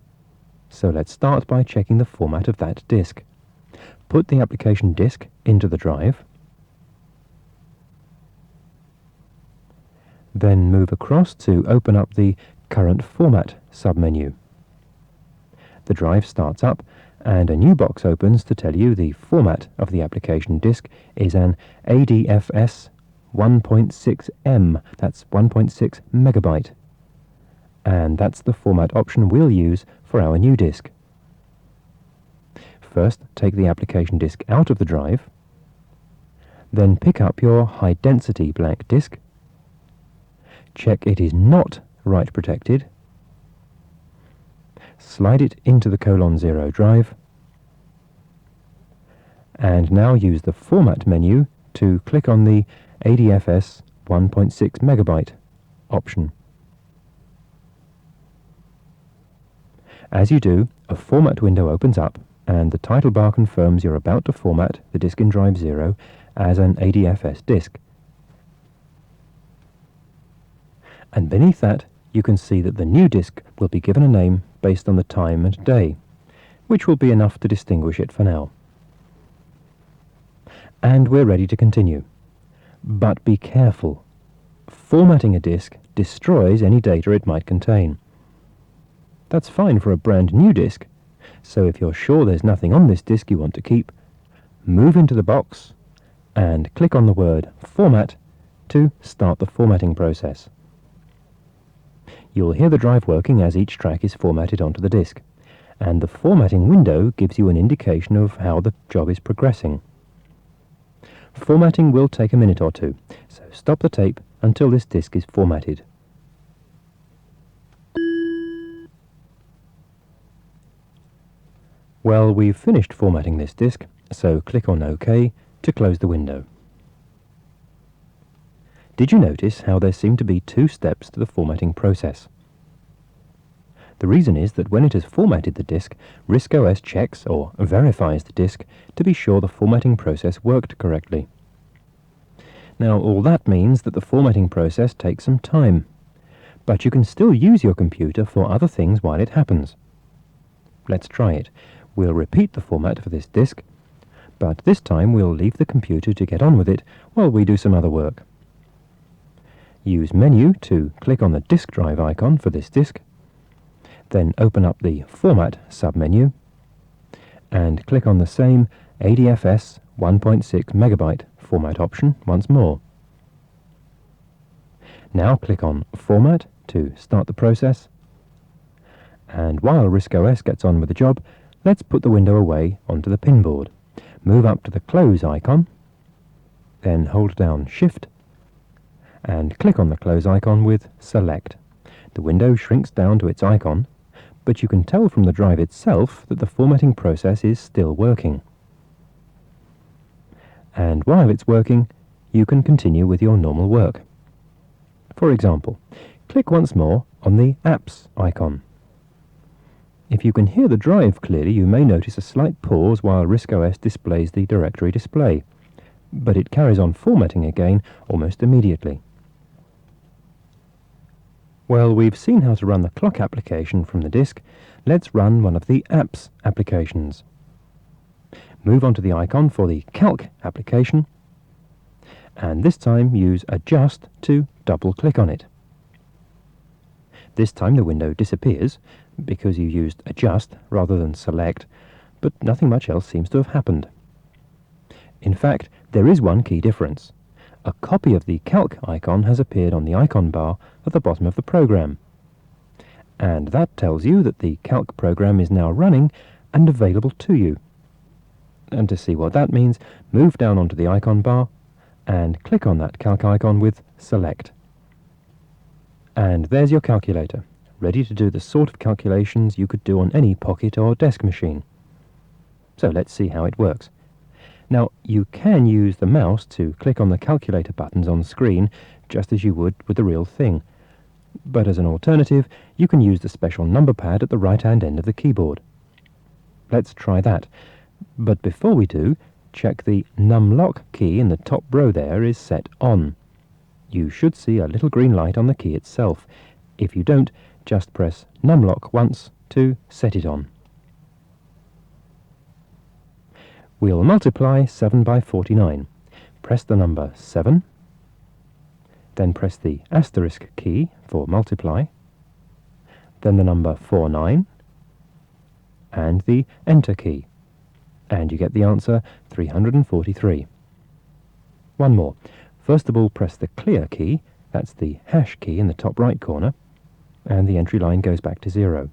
So let's start by checking the format of that disk. Put the application disk into the drive, then move across to open up the Current Format submenu. The drive starts up and a new box opens to tell you the format of the application disk is an ADFS 1.6M, that's 1.6 megabyte. And that's the format option we'll use for our new disk. First, take the application disk out of the drive, then pick up your high-density blank disk, check it is not write protected, slide it into the :0 drive, and now use the Format menu to click on the ADFS 1.6 megabyte option. As you do, a format window opens up and the title bar confirms you're about to format the disk in drive 0 as an ADFS disk. And beneath that, you can see that the new disk will be given a name based on the time and day, which will be enough to distinguish it for now. And we're ready to continue. But be careful. Formatting a disk destroys any data it might contain. That's fine for a brand new disk, so if you're sure there's nothing on this disk you want to keep, move into the box and click on the word Format to start the formatting process. You'll hear the drive working as each track is formatted onto the disk, and the formatting window gives you an indication of how the job is progressing. Formatting will take a minute or two, so stop the tape until this disk is formatted. Well, we've finished formatting this disk, so click on OK to close the window. Did you notice how there seem to be two steps to the formatting process? The reason is that when it has formatted the disk, RISC OS checks or verifies the disk to be sure the formatting process worked correctly. Now, all that means that the formatting process takes some time, but you can still use your computer for other things while it happens. Let's try it. We'll repeat the format for this disk, but this time we'll leave the computer to get on with it while we do some other work. Use Menu to click on the disk drive icon for this disk, then open up the Format submenu and click on the same ADFS 1.6 megabyte format option once more. Now click on Format to start the process, and while RISC OS gets on with the job, let's put the window away onto the pinboard. Move up to the Close icon, then hold down Shift and click on the Close icon with Select. The window shrinks down to its icon, but you can tell from the drive itself that the formatting process is still working. And while it's working, you can continue with your normal work. For example, click once more on the Apps icon. If you can hear the drive clearly, you may notice a slight pause while RISC OS displays the directory display, but it carries on formatting again almost immediately. Well, we've seen how to run the clock application from the disk. Let's run one of the apps applications. Move on to the icon for the Calc application, and this time use Adjust to double-click on it. This time the window disappears because you used Adjust rather than Select, but nothing much else seems to have happened. In fact, there is one key difference. A copy of the Calc icon has appeared on the icon bar at the bottom of the program, and that tells you that the Calc program is now running and available to you. And to see what that means, move down onto the icon bar and click on that Calc icon with Select. And there's your calculator, ready to do the sort of calculations you could do on any pocket or desk machine. So let's see how it works. Now, you can use the mouse to click on the calculator buttons on the screen, just as you would with the real thing. But as an alternative, you can use the special number pad at the right-hand end of the keyboard. Let's try that. But before we do, check the numlock key in the top row there is set on. You should see a little green light on the key itself. If you don't, just press numlock once to set it on. We'll multiply 7 by 49. Press the number 7, then press the asterisk key for multiply, then the number 49, and the Enter key. And you get the answer 343. One more. First of all, press the clear key, that's the hash key in the top right corner, and the entry line goes back to 0.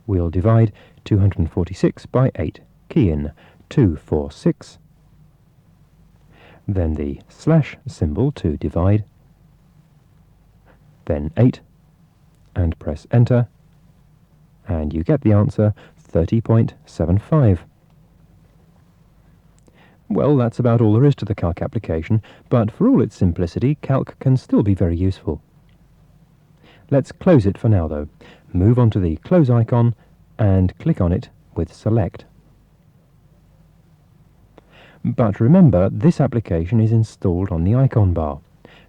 We'll divide 246 by 8. Key in 246, then the slash symbol to divide, then 8, and press Enter, and you get the answer 30.75. Well, that's about all there is to the Calc application, but for all its simplicity, Calc can still be very useful. Let's close it for now, though. Move on to the Close icon and click on it with Select. But remember, this application is installed on the icon bar.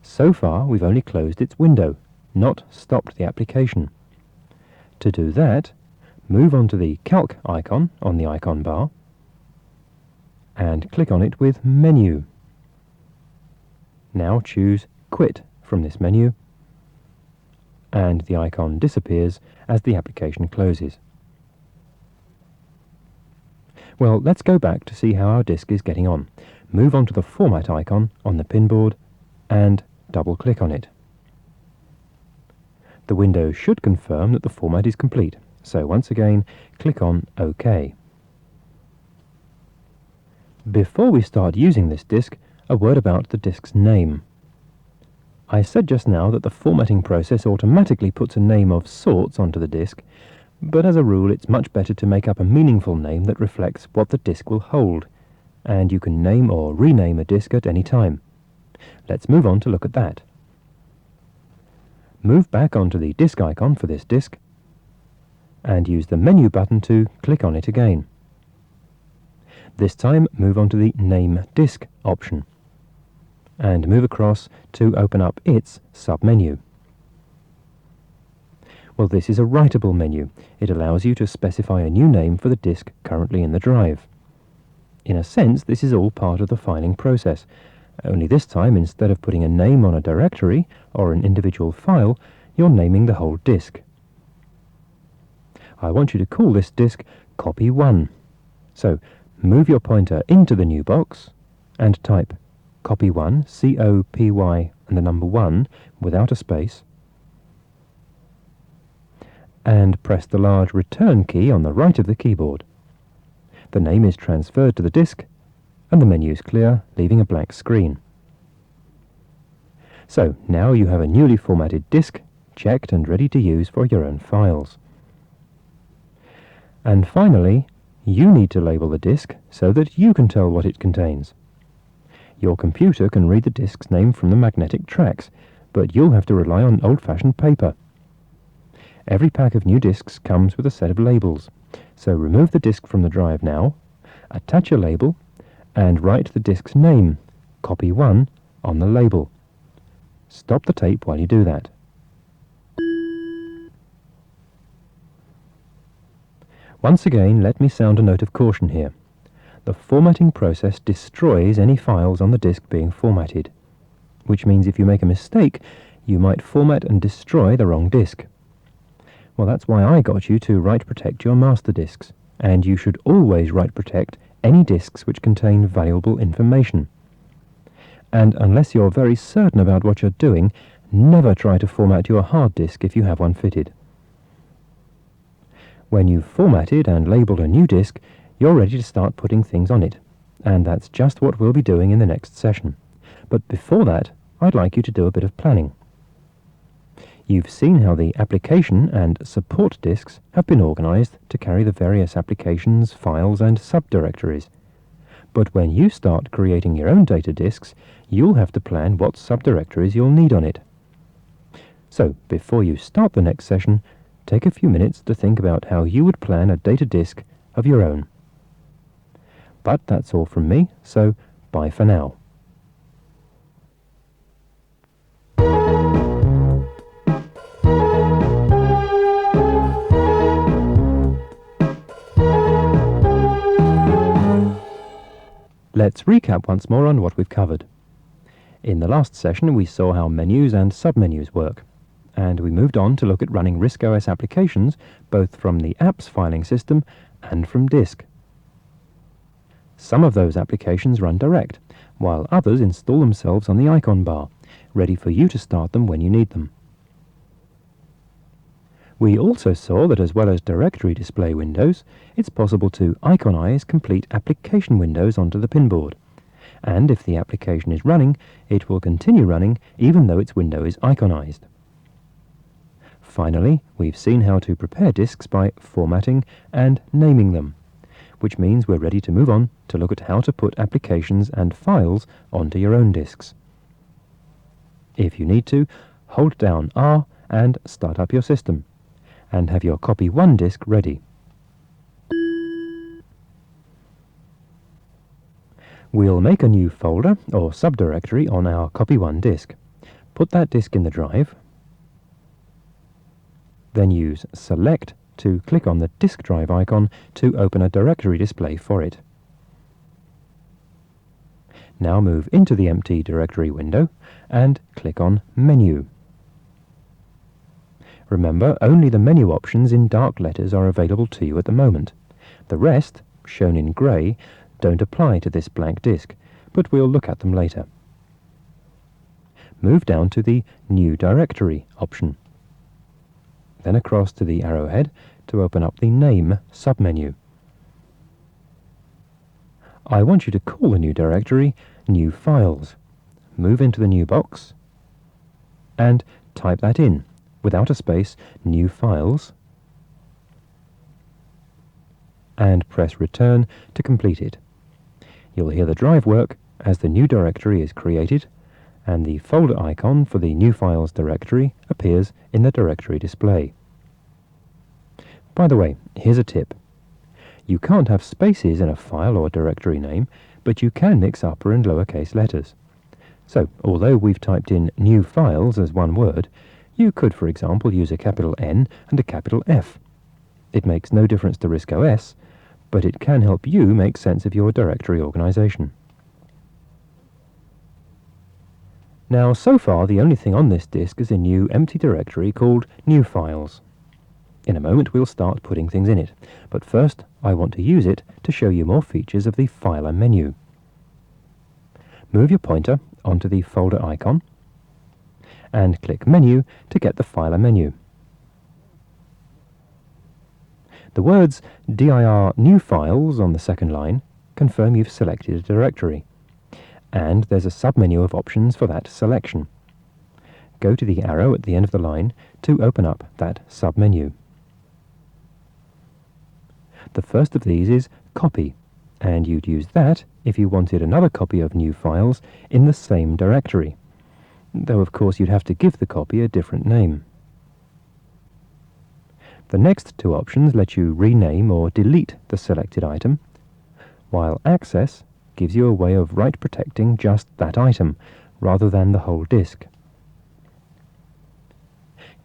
So far, we've only closed its window, not stopped the application. To do that, move on to the Calc icon on the icon bar and click on it with Menu. Now choose Quit from this menu, and the icon disappears as the application closes. Well, let's go back to see how our disk is getting on. Move on to the Format icon on the pinboard and double-click on it. The window should confirm that the format is complete, so once again, click on OK. Before we start using this disk, a word about the disk's name. I said just now that the formatting process automatically puts a name of sorts onto the disk, but as a rule it's much better to make up a meaningful name that reflects what the disk will hold, and you can name or rename a disk at any time. Let's move on to look at that. Move back onto the disk icon for this disk, and use the menu button to click on it again. This time move on to the Name Disk option, and move across to open up its submenu. Well, this is a writable menu. It allows you to specify a new name for the disk currently in the drive. In a sense, this is all part of the filing process, only this time, instead of putting a name on a directory or an individual file, you're naming the whole disk. I want you to call this disk Copy 1. So, move your pointer into the new box and type Copy 1, C-O-P-Y, and the number 1 without a space, and press the large Return key on the right of the keyboard. The name is transferred to the disk, and the menu is clear, leaving a blank screen. So, now you have a newly formatted disk, checked and ready to use for your own files. And finally, You need to label the disk so that you can tell what it contains. Your computer can read the disk's name from the magnetic tracks, but you'll have to rely on old-fashioned paper. Every pack of new disks comes with a set of labels, so remove the disk from the drive now, attach a label, and write the disk's name, copy 1, on the label. Stop the tape while you do that. Once again, let me sound a note of caution here. The formatting process destroys any files on the disk being formatted, which means if you make a mistake, you might format and destroy the wrong disk. Well, that's why I got you to write protect your master disks, and you should always write protect any disks which contain valuable information. And unless you're very certain about what you're doing, never try to format your hard disk if you have one fitted. When you've formatted and labelled a new disk, you're ready to start putting things on it, and that's just what we'll be doing in the next session. But before that, I'd like you to do a bit of planning. You've seen how the application and support disks have been organised to carry the various applications, files and subdirectories. But when you start creating your own data disks, you'll have to plan what subdirectories you'll need on it. So, before you start the next session, take a few minutes to think about how you would plan a data disk of your own. But that's all from me, so bye for now. Let's recap once more on what we've covered. In the last session we saw how menus and submenus work, and we moved on to look at running RISC OS applications both from the apps filing system and from disk. Some of those applications run direct, while others install themselves on the icon bar, ready for you to start them when you need them. We also saw that as well as directory display windows, it's possible to iconize complete application windows onto the pinboard. And if the application is running, it will continue running even though its window is iconized. Finally, we've seen how to prepare disks by formatting and naming them, which means we're ready to move on to look at how to put applications and files onto your own disks. If you need to, hold down R and start up your system, and have your copy 1 disk ready. We'll make a new folder or subdirectory on our copy 1 disk. Put that disk in the drive, then use Select to click on the disk drive icon to open a directory display for it. Now move into the empty directory window and click on Menu. Remember, only the menu options in dark letters are available to you at the moment. The rest, shown in grey, don't apply to this blank disk, but we'll look at them later. Move down to the New Directory option, then across to the arrowhead to open up the Name submenu. I want you to call the new directory New Files. Move into the new box and type that in, without a space, New Files, and press Return to complete it. You'll hear the drive work as the new directory is created, and the folder icon for the New Files directory appears in the directory display. By the way, here's a tip. You can't have spaces in a file or directory name, but you can mix upper and lowercase letters. So, although we've typed in New Files as one word, you could, for example, use a capital N and a capital F. It makes no difference to RISC OS, but it can help you make sense of your directory organization. Now, so far, the only thing on this disk is a new empty directory called New Files. In a moment, we'll start putting things in it, but first, I want to use it to show you more features of the Filer menu. Move your pointer onto the folder icon, and click Menu to get the Filer menu. The words dir New Files on the second line confirm you've selected a directory, and there's a submenu of options for that selection. Go to the arrow at the end of the line to open up that submenu. The first of these is copy, and you'd use that if you wanted another copy of new files in the same directory, though of course you'd have to give the copy a different name. The next two options let you rename or delete the selected item, while access gives you a way of write protecting just that item, rather than the whole disk.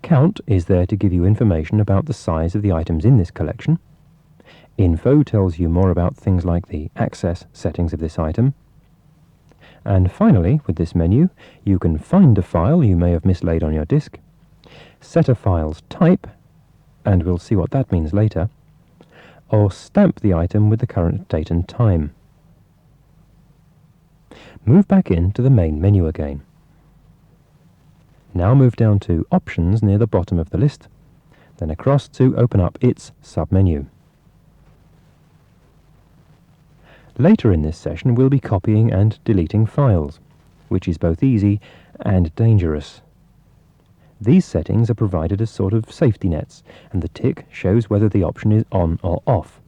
Count is there to give you information about the size of the items in this collection. Info tells you more about things like the access settings of this item. And finally, with this menu, you can find a file you may have mislaid on your disk, set a file's type, and we'll see what that means later, or stamp the item with the current date and time. Move back into the main menu again. Now move down to Options near the bottom of the list, then across to open up its submenu. Later in this session we'll be copying and deleting files, which is both easy and dangerous. These settings are provided as sort of safety nets, and the tick shows whether the option is on or off.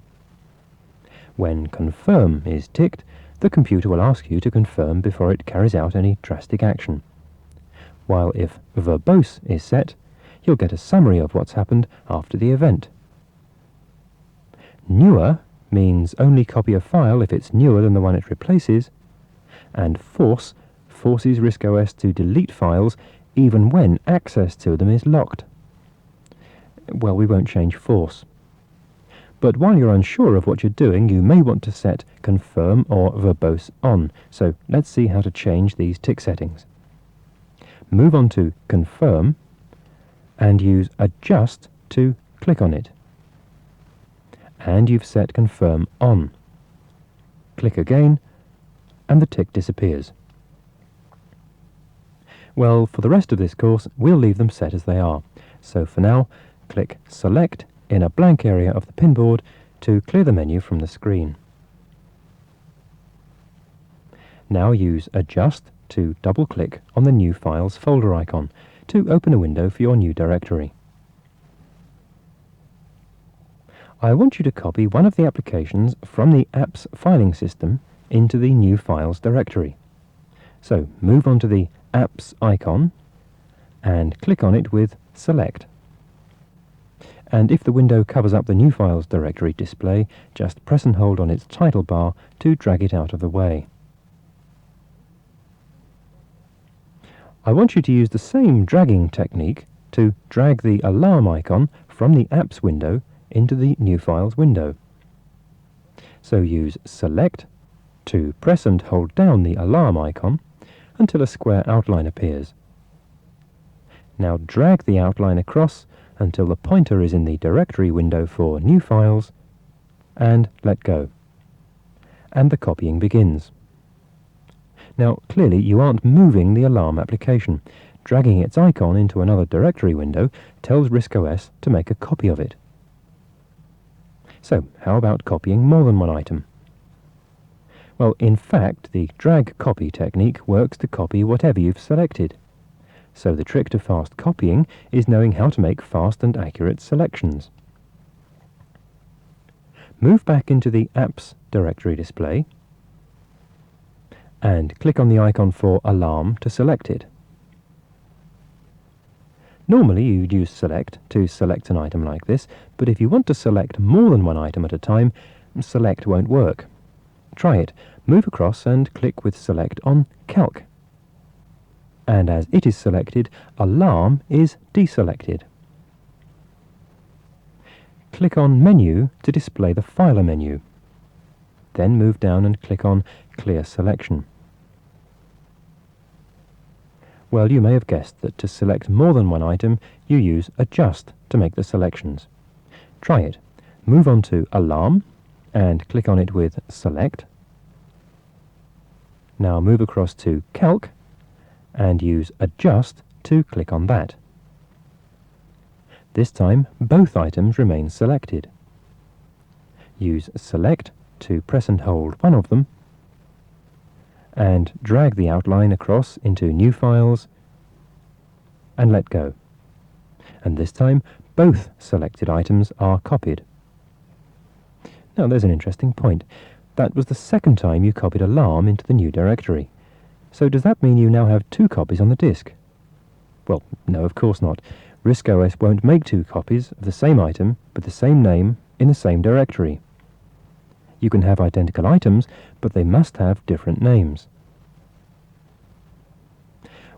When Confirm is ticked, the computer will ask you to confirm before it carries out any drastic action, while if Verbose is set, you'll get a summary of what's happened after the event. Newer means only copy a file if it's newer than the one it replaces, and Force forces RISC OS to delete files even when access to them is locked. Well, we won't change Force. But while you're unsure of what you're doing, you may want to set Confirm or Verbose on, so let's see how to change these tick settings. Move on to Confirm and use Adjust to click on it. And you've set Confirm on. Click again and the tick disappears. Well, for the rest of this course we'll leave them set as they are, so for now click Select in a blank area of the pinboard to clear the menu from the screen. Now use Adjust to double-click on the New Files folder icon to open a window for your new directory. I want you to copy one of the applications from the Apps filing system into the New Files directory. So move on to the Apps icon and click on it with Select. And if the window covers up the New Files directory display, just press and hold on its title bar to drag it out of the way. I want you to use the same dragging technique to drag the alarm icon from the Apps window into the New Files window. So use Select to press and hold down the alarm icon until a square outline appears. Now drag the outline across until the pointer is in the directory window for New Files, and let go. And the copying begins. Now clearly you aren't moving the alarm application. Dragging its icon into another directory window tells RISC OS to make a copy of it. So how about copying more than one item? Well, in fact, the drag copy technique works to copy whatever you've selected. So the trick to fast copying is knowing how to make fast and accurate selections. Move back into the Apps directory display and click on the icon for Alarm to select it. Normally you'd use Select to select an item like this, but if you want to select more than one item at a time, Select won't work. Try it. Move across and click with Select on Calc. And as it is selected, Alarm is deselected. Click on Menu to display the Filer menu. Then move down and click on Clear Selection. Well, you may have guessed that to select more than one item, you use Adjust to make the selections. Try it. Move on to Alarm and click on it with Select. Now move across to Calc and use Adjust to click on that. This time both items remain selected. Use Select to press and hold one of them and drag the outline across into New Files and let go. And this time both selected items are copied. Now there's an interesting point. That was the second time you copied alarm into the new directory. So does that mean you now have 2 copies on the disk? Well, no, of course not. RISC OS won't make 2 copies of the same item with the same name in the same directory. You can have identical items, but they must have different names.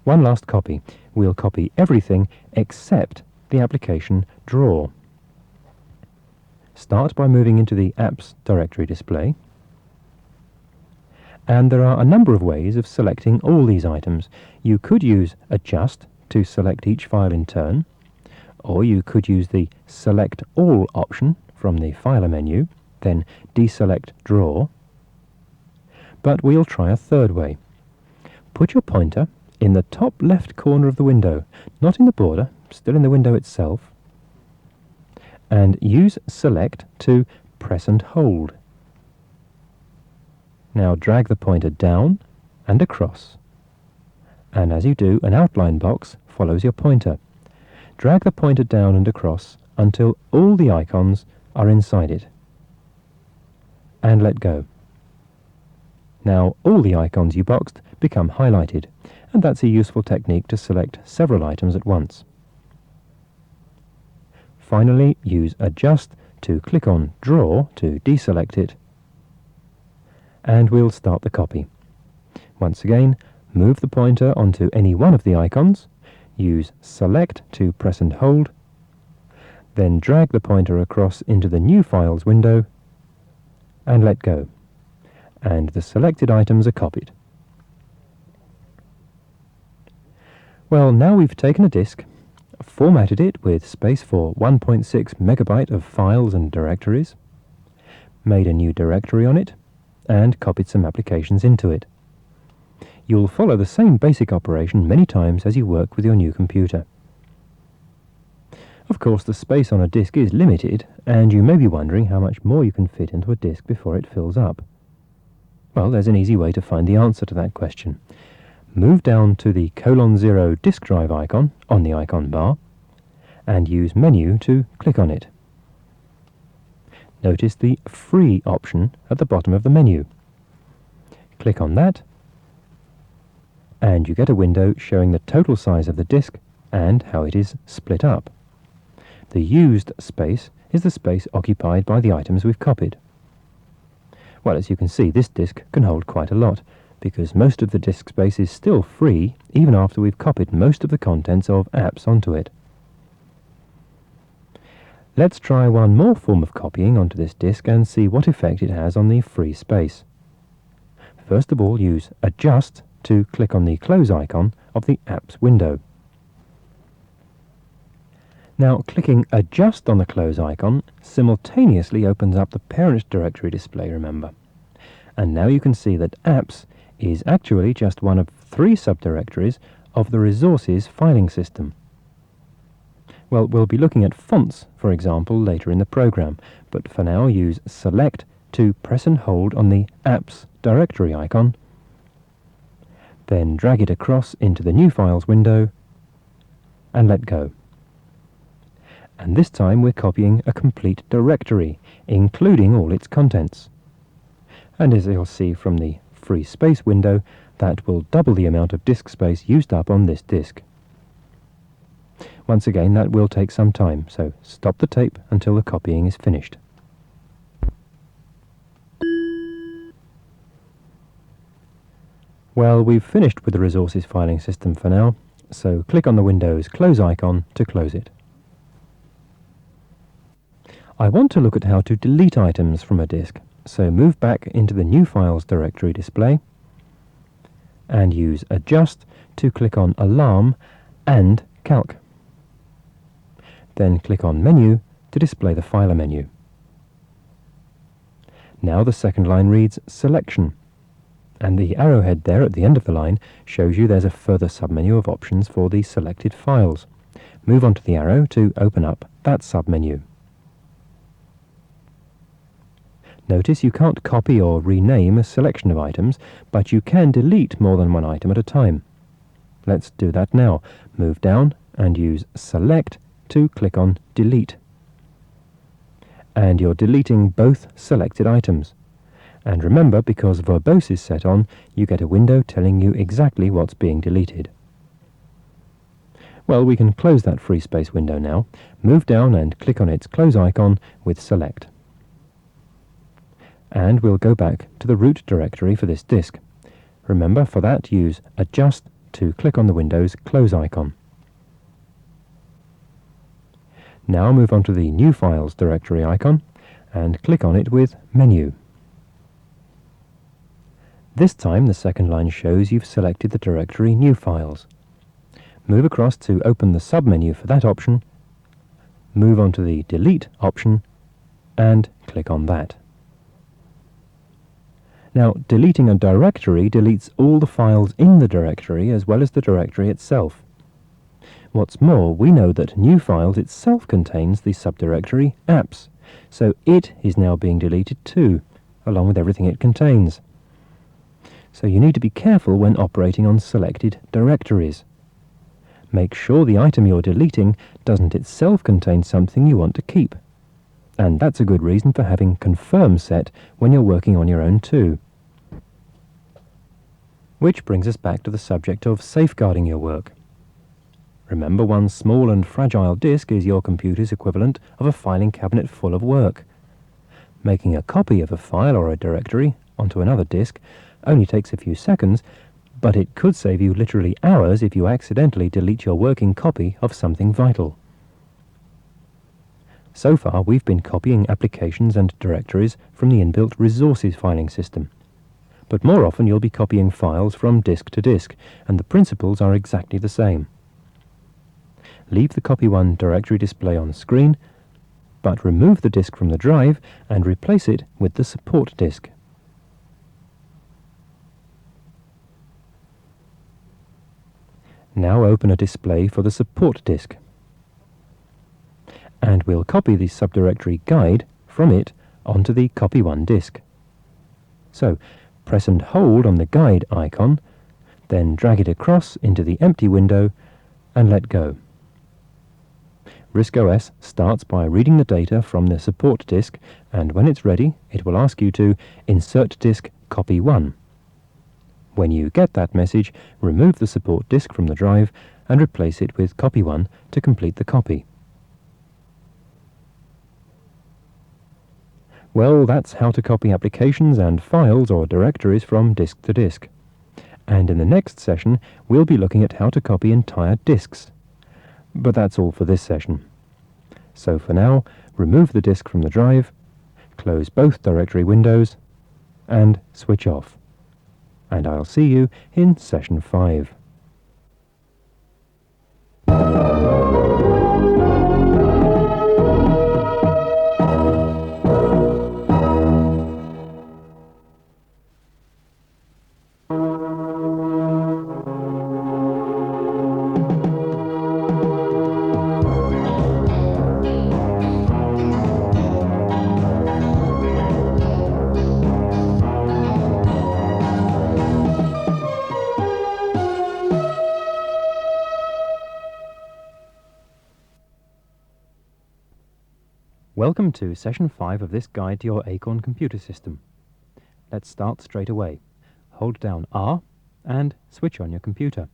One last copy. We'll copy everything except the application drawer. Start by moving into the Apps directory display. And there are a number of ways of selecting all these items. You could use Adjust to select each file in turn, or you could use the Select All option from the Filer menu, then deselect Drawer. But we'll try a third way. Put your pointer in the top left corner of the window, not in the border, still in the window itself, and use Select to press and hold. Now drag the pointer down and across, and as you do, an outline box follows your pointer. Drag the pointer down and across until all the icons are inside it, and let go. Now all the icons you boxed become highlighted, and that's a useful technique to select several items at once. Finally, use Adjust to click on Draw to deselect it, and we'll start the copy. Once again, move the pointer onto any one of the icons, use Select to press and hold, then drag the pointer across into the New Files window, and let go. And the selected items are copied. Well, now we've taken a disk, formatted it with space for 1.6 megabyte of files and directories, made a new directory on it, and copied some applications into it. You'll follow the same basic operation many times as you work with your new computer. Of course, the space on a disk is limited, and you may be wondering how much more you can fit into a disk before it fills up. Well, there's an easy way to find the answer to that question. Move down to the :0 disk drive icon on the icon bar, and use Menu to click on it. Notice the Free option at the bottom of the menu. Click on that, and you get a window showing the total size of the disk and how it is split up. The used space is the space occupied by the items we've copied. Well, as you can see, this disk can hold quite a lot, because most of the disk space is still free even after we've copied most of the contents of apps onto it. Let's try one more form of copying onto this disk and see what effect it has on the free space. First of all, use Adjust to click on the Close icon of the Apps window. Now, clicking Adjust on the Close icon simultaneously opens up the parent directory display, remember. And now you can see that Apps is actually just one of 3 subdirectories of the Resources filing system. Well, we'll be looking at fonts, for example, later in the program, but for now use Select to press and hold on the Apps directory icon, then drag it across into the New Files window, and let go. And this time we're copying a complete directory, including all its contents. And as you'll see from the Free Space window, that will double the amount of disk space used up on this disk. Once again, that will take some time, so stop the tape until the copying is finished. Well, we've finished with the Resources filing system for now, so click on the Windows Close icon to close it. I want to look at how to delete items from a disk, so move back into the New Files directory display and use Adjust to click on Alarm and Calc. Then click on Menu to display the Filer menu. Now the second line reads Selection, and the arrowhead there at the end of the line shows you there's a further submenu of options for the selected files. Move onto the arrow to open up that submenu. Notice you can't copy or rename a selection of items, but you can delete more than one item at a time. Let's do that now. Move down and use Select to click on Delete. and you're deleting both selected items. And remember, because verbose is set on, you get a window telling you exactly what's being deleted. Well, we can close that free space window now, move down and click on its close icon with select. And we'll go back to the root directory for this disk. Remember, for that use adjust to click on the Windows close icon. Now move on to the New Files directory icon and click on it with Menu. This time the second line shows you've selected the directory New Files. Move across to open the submenu for that option, move on to the Delete option, and click on that. Now, deleting a directory deletes all the files in the directory as well as the directory itself. What's more, we know that New Files itself contains the subdirectory Apps, so it is now being deleted too, along with everything it contains. So you need to be careful when operating on selected directories. Make sure the item you're deleting doesn't itself contain something you want to keep. And that's a good reason for having confirm set when you're working on your own too. Which brings us back to the subject of safeguarding your work. Remember, one small and fragile disk is your computer's equivalent of a filing cabinet full of work. Making a copy of a file or a directory onto another disk only takes a few seconds, but it could save you literally hours if you accidentally delete your working copy of something vital. So far, we've been copying applications and directories from the inbuilt resources filing system. But more often you'll be copying files from disk to disk, and the principles are exactly the same. Leave the Copy1 directory display on screen, but remove the disk from the drive and replace it with the support disk. Now open a display for the support disk. And we'll copy the subdirectory guide from it onto the Copy1 disk. So, press and hold on the guide icon, then drag it across into the empty window and let go. RISC OS starts by reading the data from the support disk, and when it's ready, it will ask you to insert disk Copy1. When you get that message, remove the support disk from the drive and replace it with Copy1 to complete the copy. Well, that's how to copy applications and files or directories from disk to disk. And in the next session, we'll be looking at how to copy entire disks. But that's all for this session. So for now, remove the disk from the drive, close both directory windows, and switch off. And I'll see you in session 5. Welcome to Session 5 of this guide to your Acorn computer system. Let's start straight away. Hold down R and switch on your computer.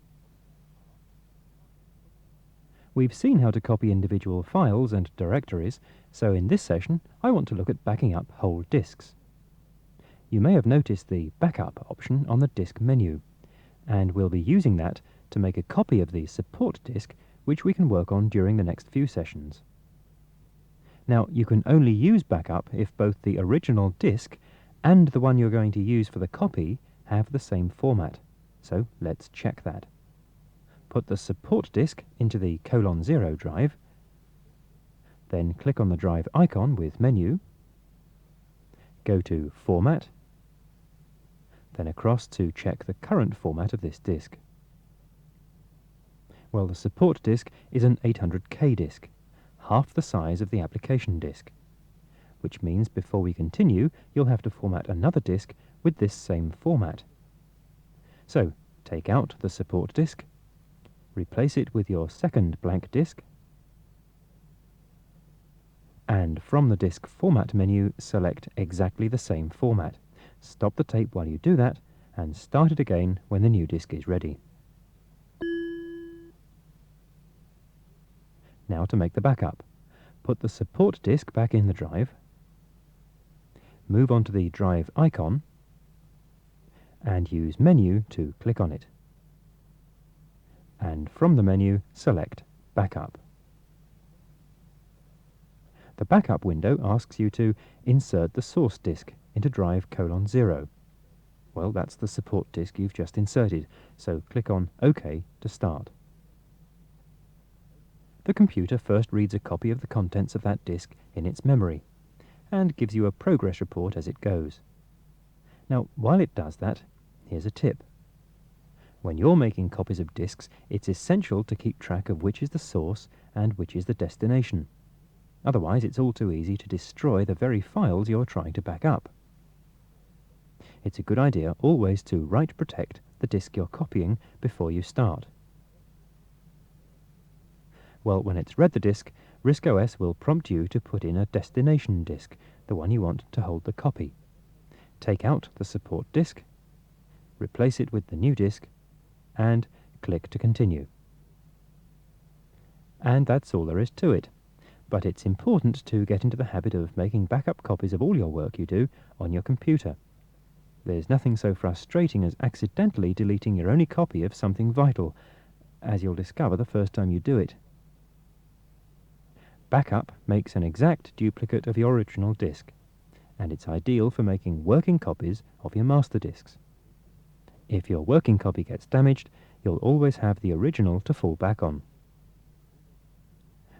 We've seen how to copy individual files and directories, so in this session I want to look at backing up whole disks. You may have noticed the Backup option on the disk menu, and we'll be using that to make a copy of the support disk, which we can work on during the next few sessions. Now, you can only use backup if both the original disk and the one you're going to use for the copy have the same format. So let's check that. Put the support disk into the :0 drive, then click on the drive icon with Menu, go to Format, then across to check the current format of this disk. Well, the support disk is an 800K disk, half the size of the application disk, which means before we continue, you'll have to format another disk with this same format. So, take out the support disk, replace it with your second blank disk, And from the disk format menu, select exactly the same format. Stop the tape while you do that, and start it again when the new disk is ready. Now to make the backup. Put the support disk back in the drive, move on to the drive icon, and use Menu to click on it. And from the menu, select Backup. The backup window asks you to insert the source disk into drive :0. Well, that's the support disk you've just inserted, so click on OK to start. The computer first reads a copy of the contents of that disk in its memory, and gives you a progress report as it goes. Now, while it does that, here's a tip. When you're making copies of disks, it's essential to keep track of which is the source and which is the destination. Otherwise, it's all too easy to destroy the very files you're trying to back up. It's a good idea always to write protect the disk you're copying before you start. Well, when it's read the disk, RISC OS will prompt you to put in a destination disk, the one you want to hold the copy. Take out the support disk, replace it with the new disk, and click to continue. And that's all there is to it. But it's important to get into the habit of making backup copies of all your work you do on your computer. There's nothing so frustrating as accidentally deleting your only copy of something vital, as you'll discover the first time you do it. Backup makes an exact duplicate of your original disk, and it's ideal for making working copies of your master disks. If your working copy gets damaged, you'll always have the original to fall back on.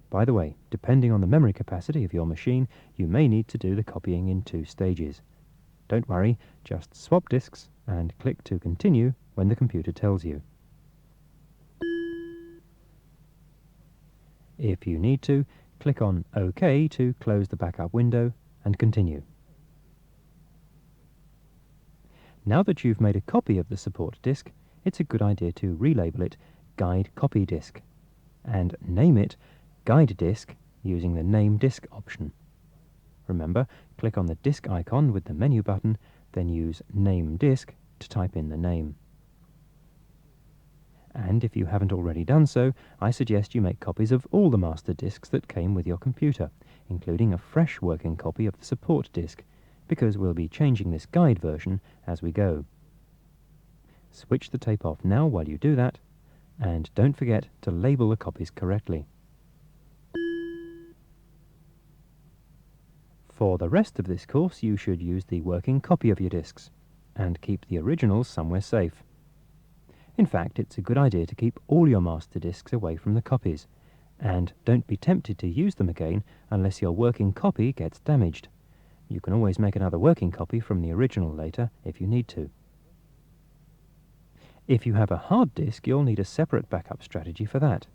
By the way, depending on the memory capacity of your machine, you may need to do the copying in 2 stages. Don't worry, just swap disks and click to continue when the computer tells you. If you need to, click on OK to close the backup window and continue. Now that you've made a copy of the support disk, it's a good idea to relabel it Guide Copy Disk and name it Guide Disk using the Name Disk option. Remember, click on the disk icon with the menu button, then use Name Disk to type in the name. And if you haven't already done so, I suggest you make copies of all the master disks that came with your computer, including a fresh working copy of the support disk, because we'll be changing this guide version as we go. Switch the tape off now while you do that, and don't forget to label the copies correctly. For the rest of this course, you should use the working copy of your disks, and keep the originals somewhere safe. In fact, it's a good idea to keep all your master disks away from the copies, and don't be tempted to use them again unless your working copy gets damaged. You can always make another working copy from the original later if you need to. If you have a hard disk, you'll need a separate backup strategy for that.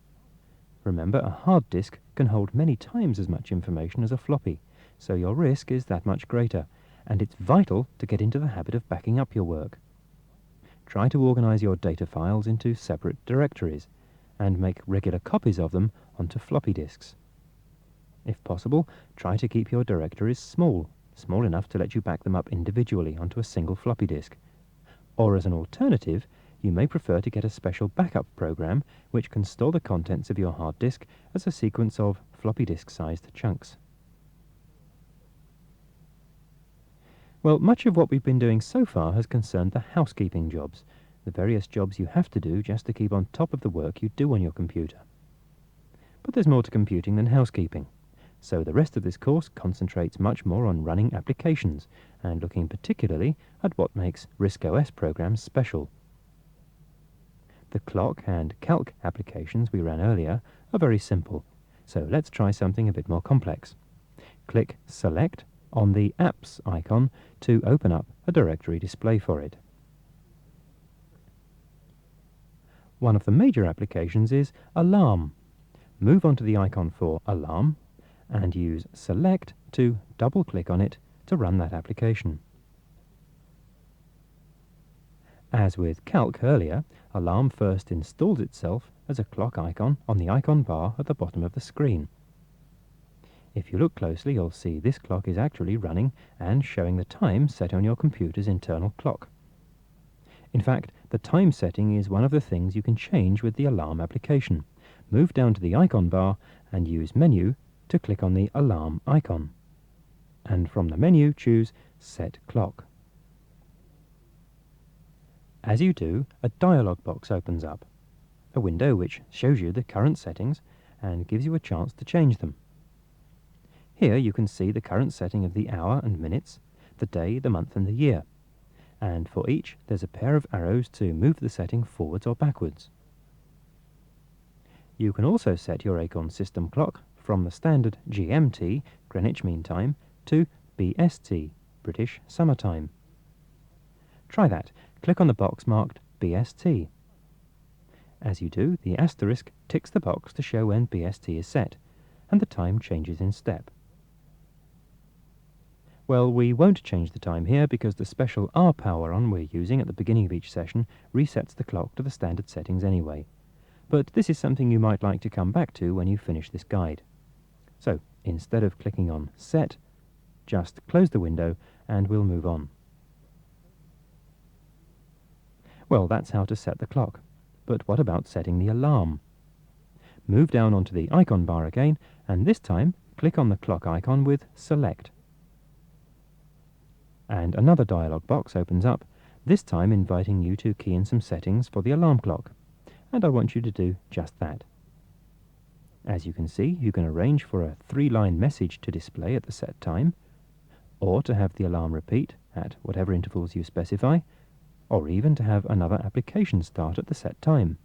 Remember, a hard disk can hold many times as much information as a floppy, so your risk is that much greater, and it's vital to get into the habit of backing up your work. Try to organize your data files into separate directories, and make regular copies of them onto floppy disks. If possible, try to keep your directories small enough to let you back them up individually onto a single floppy disk. Or as an alternative, you may prefer to get a special backup program which can store the contents of your hard disk as a sequence of floppy disk-sized chunks. Well, much of what we've been doing so far has concerned the housekeeping jobs, the various jobs you have to do just to keep on top of the work you do on your computer. But there's more to computing than housekeeping, so the rest of this course concentrates much more on running applications and looking particularly at what makes RISC OS programs special. The clock and calc applications we ran earlier are very simple, so let's try something a bit more complex. Click Select on the Apps icon to open up a directory display for it. One of the major applications is Alarm. Move onto the icon for Alarm and use Select to double-click on it to run that application. As with Calc earlier, Alarm first installs itself as a clock icon on the icon bar at the bottom of the screen. If you look closely, you'll see this clock is actually running and showing the time set on your computer's internal clock. In fact, the time setting is one of the things you can change with the alarm application. Move down to the icon bar and use Menu to click on the alarm icon. And from the menu, choose Set Clock. As you do, a dialog box opens up, a window which shows you the current settings and gives you a chance to change them. Here you can see the current setting of the hour and minutes, the day, the month and the year. And for each, there's a pair of arrows to move the setting forwards or backwards. You can also set your Acorn system clock from the standard GMT, Greenwich Mean Time, to BST, British Summer Time. Try that. Click on the box marked BST. As you do, the asterisk ticks the box to show when BST is set, and the time changes in step. Well, we won't change the time here because the special R power on we're using at the beginning of each session resets the clock to the standard settings anyway. But this is something you might like to come back to when you finish this guide. So, instead of clicking on Set, just close the window and we'll move on. Well, that's how to set the clock. But what about setting the alarm? Move down onto the icon bar again, and this time click on the clock icon with Select. And another dialog box opens up, this time inviting you to key in some settings for the alarm clock. And I want you to do just that. As you can see, you can arrange for a 3-line message to display at the set time, or to have the alarm repeat at whatever intervals you specify, or even to have another application start at the set time.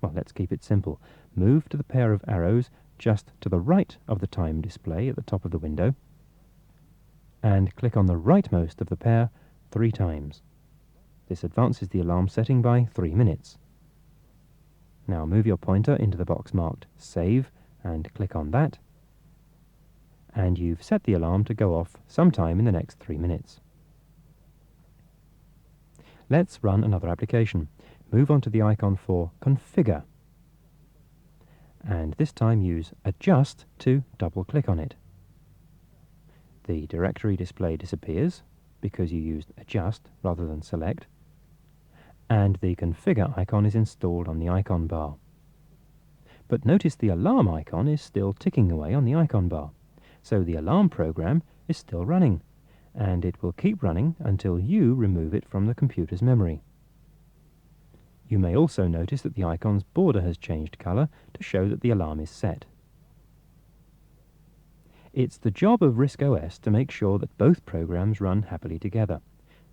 Well, let's keep it simple. Move to the pair of arrows just to the right of the time display at the top of the window, and click on the rightmost of the pair 3 times. This advances the alarm setting by 3 minutes. Now move your pointer into the box marked Save and click on that, and you've set the alarm to go off sometime in the next 3 minutes. Let's run another application. Move on to the icon for Configure, and this time use Adjust to double-click on it. The directory display disappears because you used Adjust rather than Select, and the Configure icon is installed on the icon bar. But notice the alarm icon is still ticking away on the icon bar, so the alarm program is still running, and it will keep running until you remove it from the computer's memory. You may also notice that the icon's border has changed color to show that the alarm is set. It's the job of RISC OS to make sure that both programs run happily together,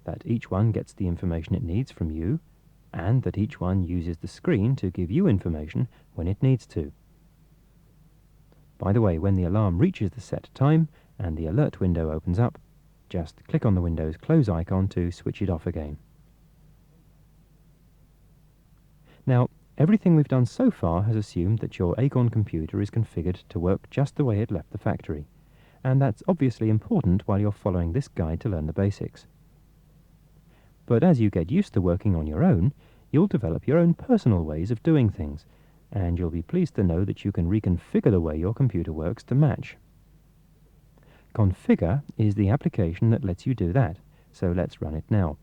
that each one gets the information it needs from you, and that each one uses the screen to give you information when it needs to. By the way, when the alarm reaches the set time and the alert window opens up, just click on the Windows Close icon to switch it off again. Now, everything we've done so far has assumed that your Acorn computer is configured to work just the way it left the factory, and that's obviously important while you're following this guide to learn the basics. But as you get used to working on your own, you'll develop your own personal ways of doing things, and you'll be pleased to know that you can reconfigure the way your computer works to match. Configure is the application that lets you do that, so let's run it now.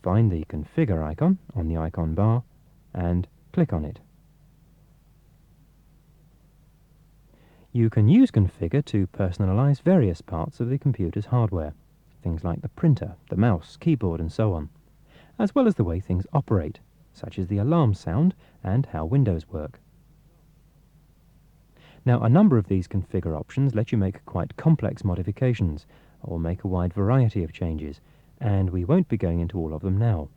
Find the Configure icon on the icon bar, and click on it. You can use Configure to personalize various parts of the computer's hardware, things like the printer, the mouse, keyboard and so on, as well as the way things operate, such as the alarm sound and how Windows work. Now, a number of these Configure options let you make quite complex modifications, or make a wide variety of changes, and we won't be going into all of them now.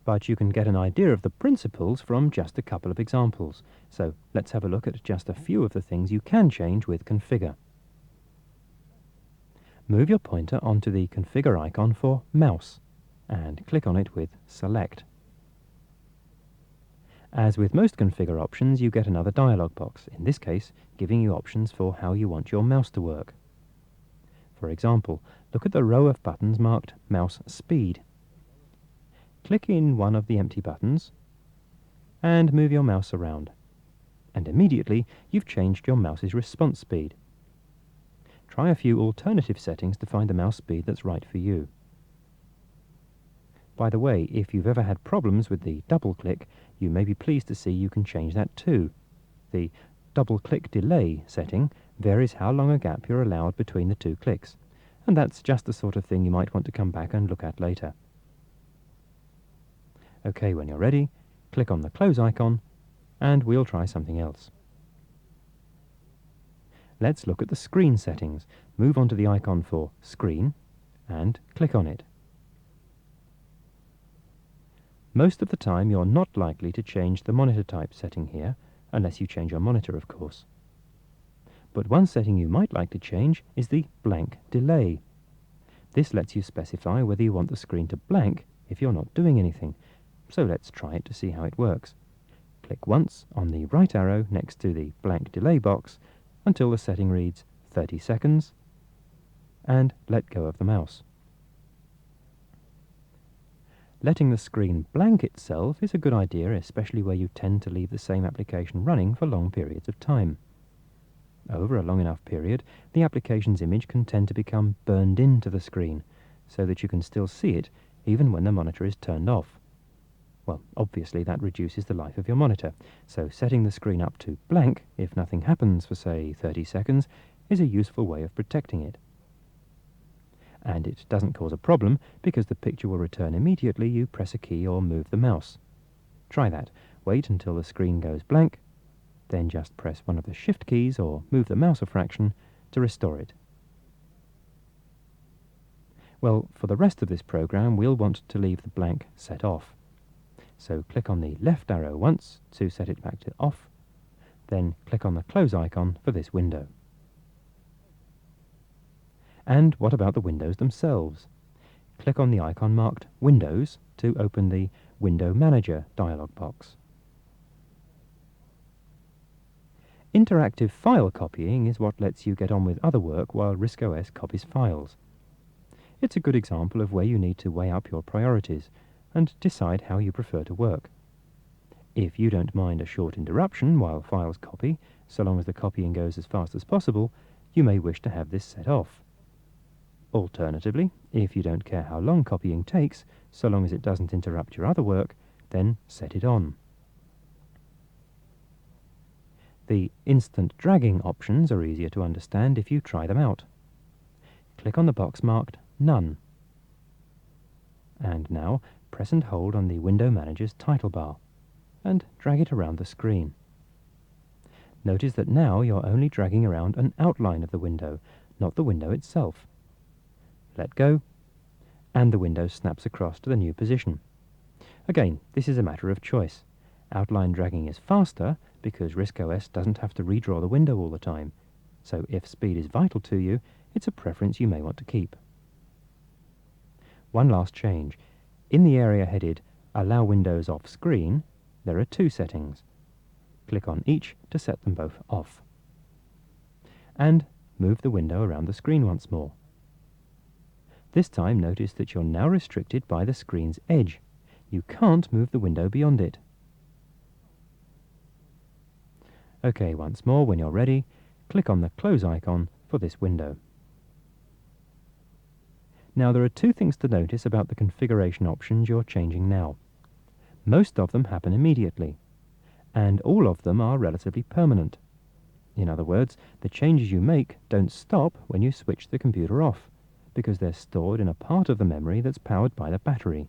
But you can get an idea of the principles from just a couple of examples. So let's have a look at just a few of the things you can change with Configure. Move your pointer onto the Configure icon for Mouse, and click on it with Select. As with most Configure options, you get another dialog box, in this case giving you options for how you want your mouse to work. For example, look at the row of buttons marked Mouse Speed. Click in one of the empty buttons and move your mouse around. and immediately you've changed your mouse's response speed. Try a few alternative settings to find the mouse speed that's right for you. By the way, if you've ever had problems with the double click, you may be pleased to see you can change that too. The double click delay setting varies how long a gap you're allowed between the two clicks, and that's just the sort of thing you might want to come back and look at later. OK, when you're ready, click on the close icon, and we'll try something else. Let's look at the screen settings. Move on to the icon for Screen, and click on it. Most of the time you're not likely to change the monitor type setting here, unless you change your monitor, of course. But one setting you might like to change is the blank delay. This lets you specify whether you want the screen to blank if you're not doing anything. So let's try it to see how it works. Click once on the right arrow next to the blank delay box until the setting reads 30 seconds, and let go of the mouse. Letting the screen blank itself is a good idea, especially where you tend to leave the same application running for long periods of time. Over a long enough period, the application's image can tend to become burned into the screen, so that you can still see it even when the monitor is turned off. Well, obviously that reduces the life of your monitor, so setting the screen up to blank if nothing happens for, say, 30 seconds is a useful way of protecting it. And it doesn't cause a problem because the picture will return immediately you press a key or move the mouse. Try that. Wait until the screen goes blank, then just press one of the Shift keys or move the mouse a fraction to restore it. Well, for the rest of this program, we'll want to leave the blank set off. So click on the left arrow once to set it back to off, then click on the close icon for this window. And what about the windows themselves? Click on the icon marked Windows to open the Window Manager dialog box. Interactive file copying is what lets you get on with other work while RISC OS copies files. It's a good example of where you need to weigh up your priorities and decide how you prefer to work. If you don't mind a short interruption while files copy, so long as the copying goes as fast as possible, you may wish to have this set off. Alternatively, if you don't care how long copying takes, so long as it doesn't interrupt your other work, then set it on. The instant dragging options are easier to understand if you try them out. Click on the box marked None. And now press and hold on the Window Manager's title bar and drag it around the screen. Notice that now you're only dragging around an outline of the window, not the window itself. Let go, and the window snaps across to the new position. Again, this is a matter of choice. Outline dragging is faster because RISC OS doesn't have to redraw the window all the time, so if speed is vital to you, it's a preference you may want to keep. One last change. In the area headed Allow Windows Off Screen, there are two settings. Click on each to set them both off. And move the window around the screen once more. This time notice that you're now restricted by the screen's edge. You can't move the window beyond it. OK, once more, when you're ready, click on the close icon for this window. Now there are two things to notice about the configuration options you're changing now. Most of them happen immediately, and all of them are relatively permanent. In other words, the changes you make don't stop when you switch the computer off, because they're stored in a part of the memory that's powered by the battery.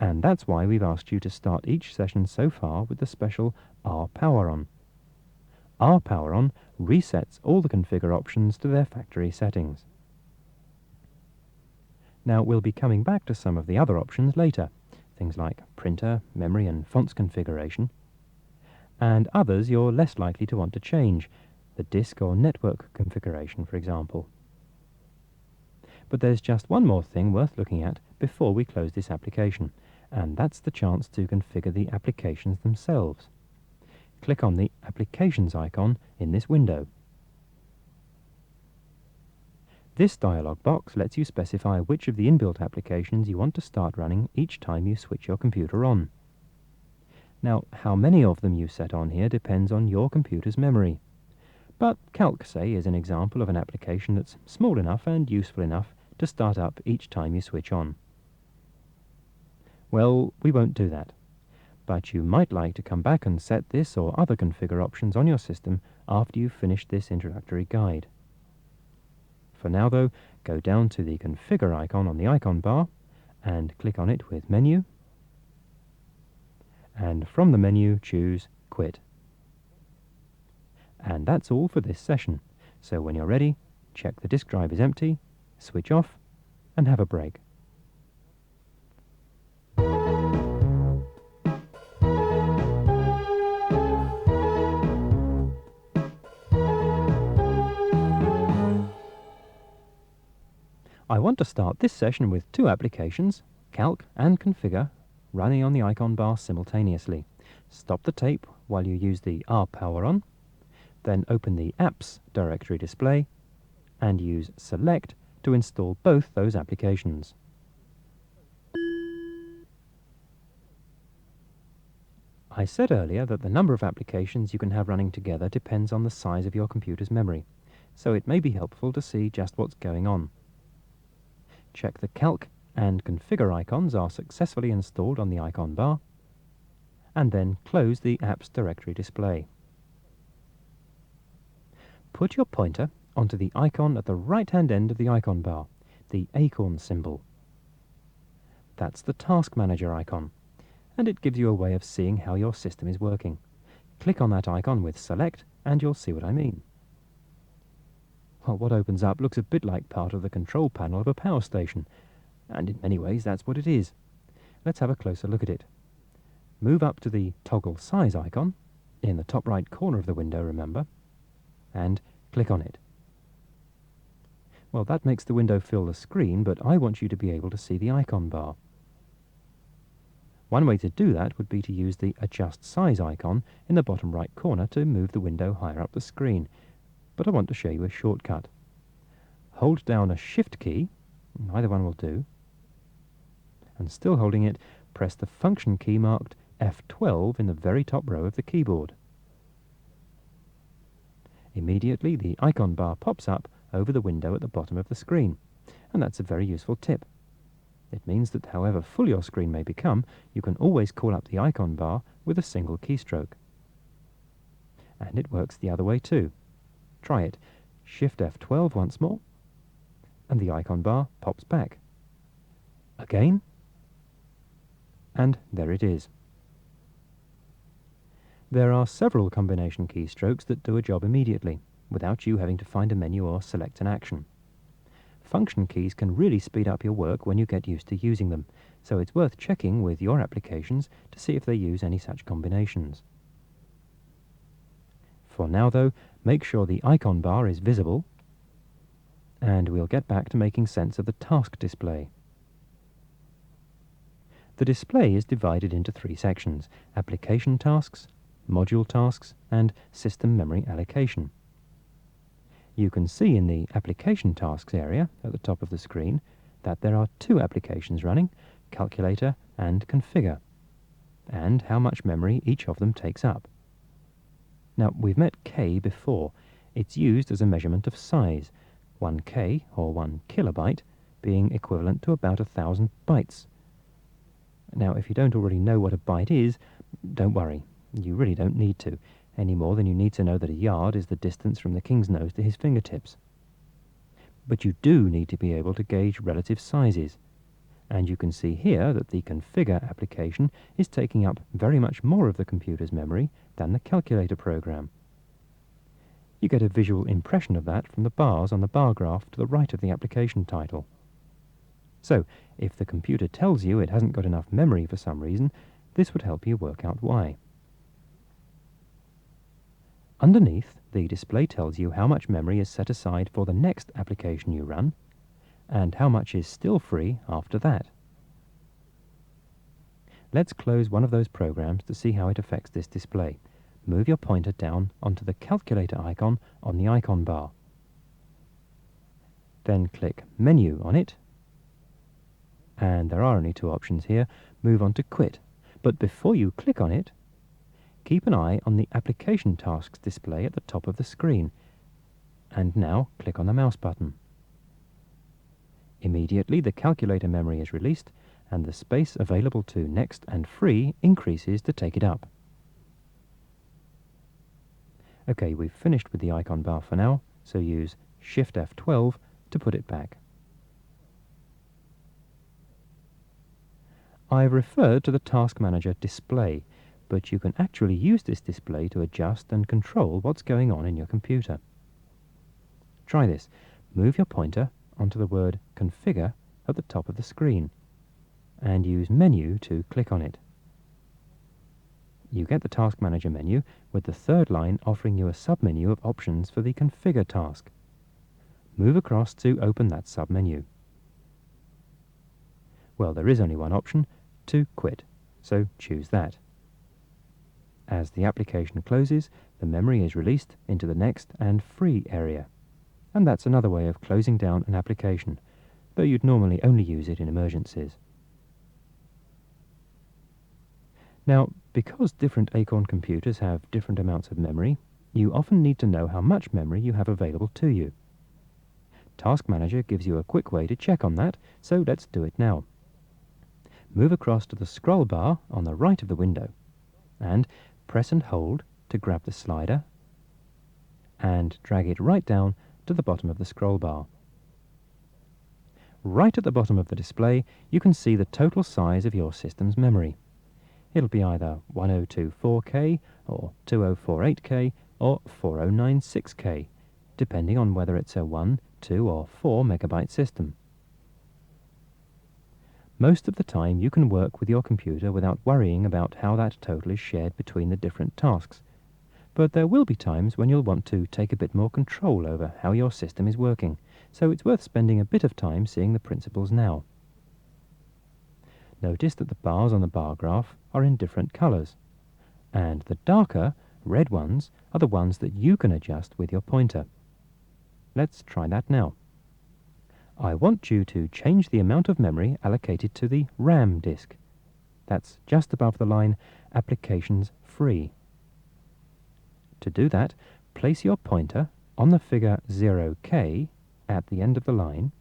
And that's why we've asked you to start each session so far with the special RPowerOn. RPowerOn resets all the configure options to their factory settings. Now we'll be coming back to some of the other options later, things like printer, memory and fonts configuration, and others you're less likely to want to change, the disk or network configuration, for example. But there's just one more thing worth looking at before we close this application, and that's the chance to configure the applications themselves. Click on the Applications icon in this window. This dialog box lets you specify which of the inbuilt applications you want to start running each time you switch your computer on. Now, how many of them you set on here depends on your computer's memory. But Calc, say, is an example of an application that's small enough and useful enough to start up each time you switch on. Well, we won't do that. But you might like to come back and set this or other configure options on your system after you've finished this introductory guide. For now, though, go down to the configure icon on the icon bar and click on it with Menu. And from the menu, choose Quit. And that's all for this session. So when you're ready, check the disk drive is empty, switch off, and have a break. I want to start this session with two applications, Calc and Configure, running on the icon bar simultaneously. Stop the tape while you use the R power on, then open the Apps directory display and use Select to install both those applications. I said earlier that the number of applications you can have running together depends on the size of your computer's memory, so it may be helpful to see just what's going on. Check the Calc and Configure icons are successfully installed on the icon bar, and then close the Apps directory display. Put your pointer onto the icon at the right-hand end of the icon bar, the Acorn symbol. That's the Task Manager icon, and it gives you a way of seeing how your system is working. Click on that icon with Select, and you'll see what I mean. Well, what opens up looks a bit like part of the control panel of a power station, and in many ways that's what it is. Let's have a closer look at it. Move up to the Toggle Size icon, in the top right corner of the window, remember, and click on it. Well, that makes the window fill the screen, but I want you to be able to see the icon bar. One way to do that would be to use the Adjust Size icon in the bottom right corner to move the window higher up the screen, but I want to show you a shortcut. Hold down a Shift key, either one will do, and still holding it, press the Function key marked F12 in the very top row of the keyboard. Immediately the icon bar pops up over the window at the bottom of the screen, and that's a very useful tip. It means that however full your screen may become, you can always call up the icon bar with a single keystroke. And it works the other way too. Try it. Shift F12 once more, and the icon bar pops back. Again, and there it is. There are several combination keystrokes that do a job immediately, without you having to find a menu or select an action. Function keys can really speed up your work when you get used to using them, so it's worth checking with your applications to see if they use any such combinations. For now, though, make sure the icon bar is visible, and we'll get back to making sense of the task display. The display is divided into three sections: application tasks, module tasks, and system memory allocation. You can see in the application tasks area at the top of the screen that there are two applications running, Calculator and Configure, and how much memory each of them takes up. Now, we've met K before. It's used as a measurement of size, 1K, or 1 kilobyte, being equivalent to about 1,000 bytes. Now, if you don't already know what a byte is, don't worry. You really don't need to, any more than you need to know that a yard is the distance from the king's nose to his fingertips. But you do need to be able to gauge relative sizes, and you can see here that the Configure application is taking up very much more of the computer's memory than the Calculator program. You get a visual impression of that from the bars on the bar graph to the right of the application title. So, if the computer tells you it hasn't got enough memory for some reason, this would help you work out why. Underneath, the display tells you how much memory is set aside for the next application you run, and how much is still free after that. Let's close one of those programs to see how it affects this display. Move your pointer down onto the Calculator icon on the icon bar. Then click Menu on it, and there are only two options here. Move on to Quit. But before you click on it, keep an eye on the Application Tasks display at the top of the screen, and now click on the mouse button. Immediately the calculator memory is released, and the space available to Next and Free increases to take it up. OK, we've finished with the icon bar for now, so use Shift F12 to put it back. I've referred to the Task Manager display, but you can actually use this display to adjust and control what's going on in your computer. Try this. Move your pointer onto the word Configure at the top of the screen, and use Menu to click on it. You get the Task Manager menu with the third line offering you a submenu of options for the Configure task. Move across to open that submenu. Well, there is only one option, to quit, so choose that. As the application closes, the memory is released into the Next and Free area. And that's another way of closing down an application, though you'd normally only use it in emergencies. Now, because different Acorn computers have different amounts of memory, you often need to know how much memory you have available to you. Task Manager gives you a quick way to check on that, so let's do it now. Move across to the scroll bar on the right of the window, and press and hold to grab the slider, and drag it right down to the bottom of the scroll bar. Right at the bottom of the display, you can see the total size of your system's memory. It'll be either 1024K, or 2048K, or 4096K, depending on whether it's a 1, 2, or 4 megabyte system. Most of the time you can work with your computer without worrying about how that total is shared between the different tasks, but there will be times when you'll want to take a bit more control over how your system is working, so it's worth spending a bit of time seeing the principles now. Notice that the bars on the bar graph are in different colours, and the darker, red ones are the ones that you can adjust with your pointer. Let's try that now. I want you to change the amount of memory allocated to the RAM disk. That's just above the line Applications Free. To do that, place your pointer on the figure 0K at the end of the line.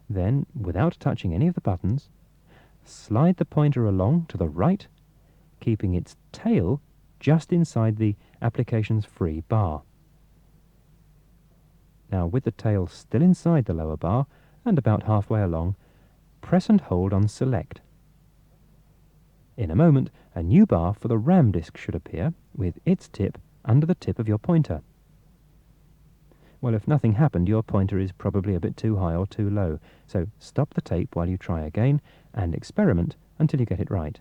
Then, without touching any of the buttons, slide the pointer along to the right, keeping its tail just inside the Applications Free bar. Now, with the tail still inside the lower bar and about halfway along, press and hold on Select. In a moment, a new bar for the RAM disk should appear, with its tip under the tip of your pointer. Well, if nothing happened, your pointer is probably a bit too high or too low, so stop the tape while you try again, and experiment until you get it right.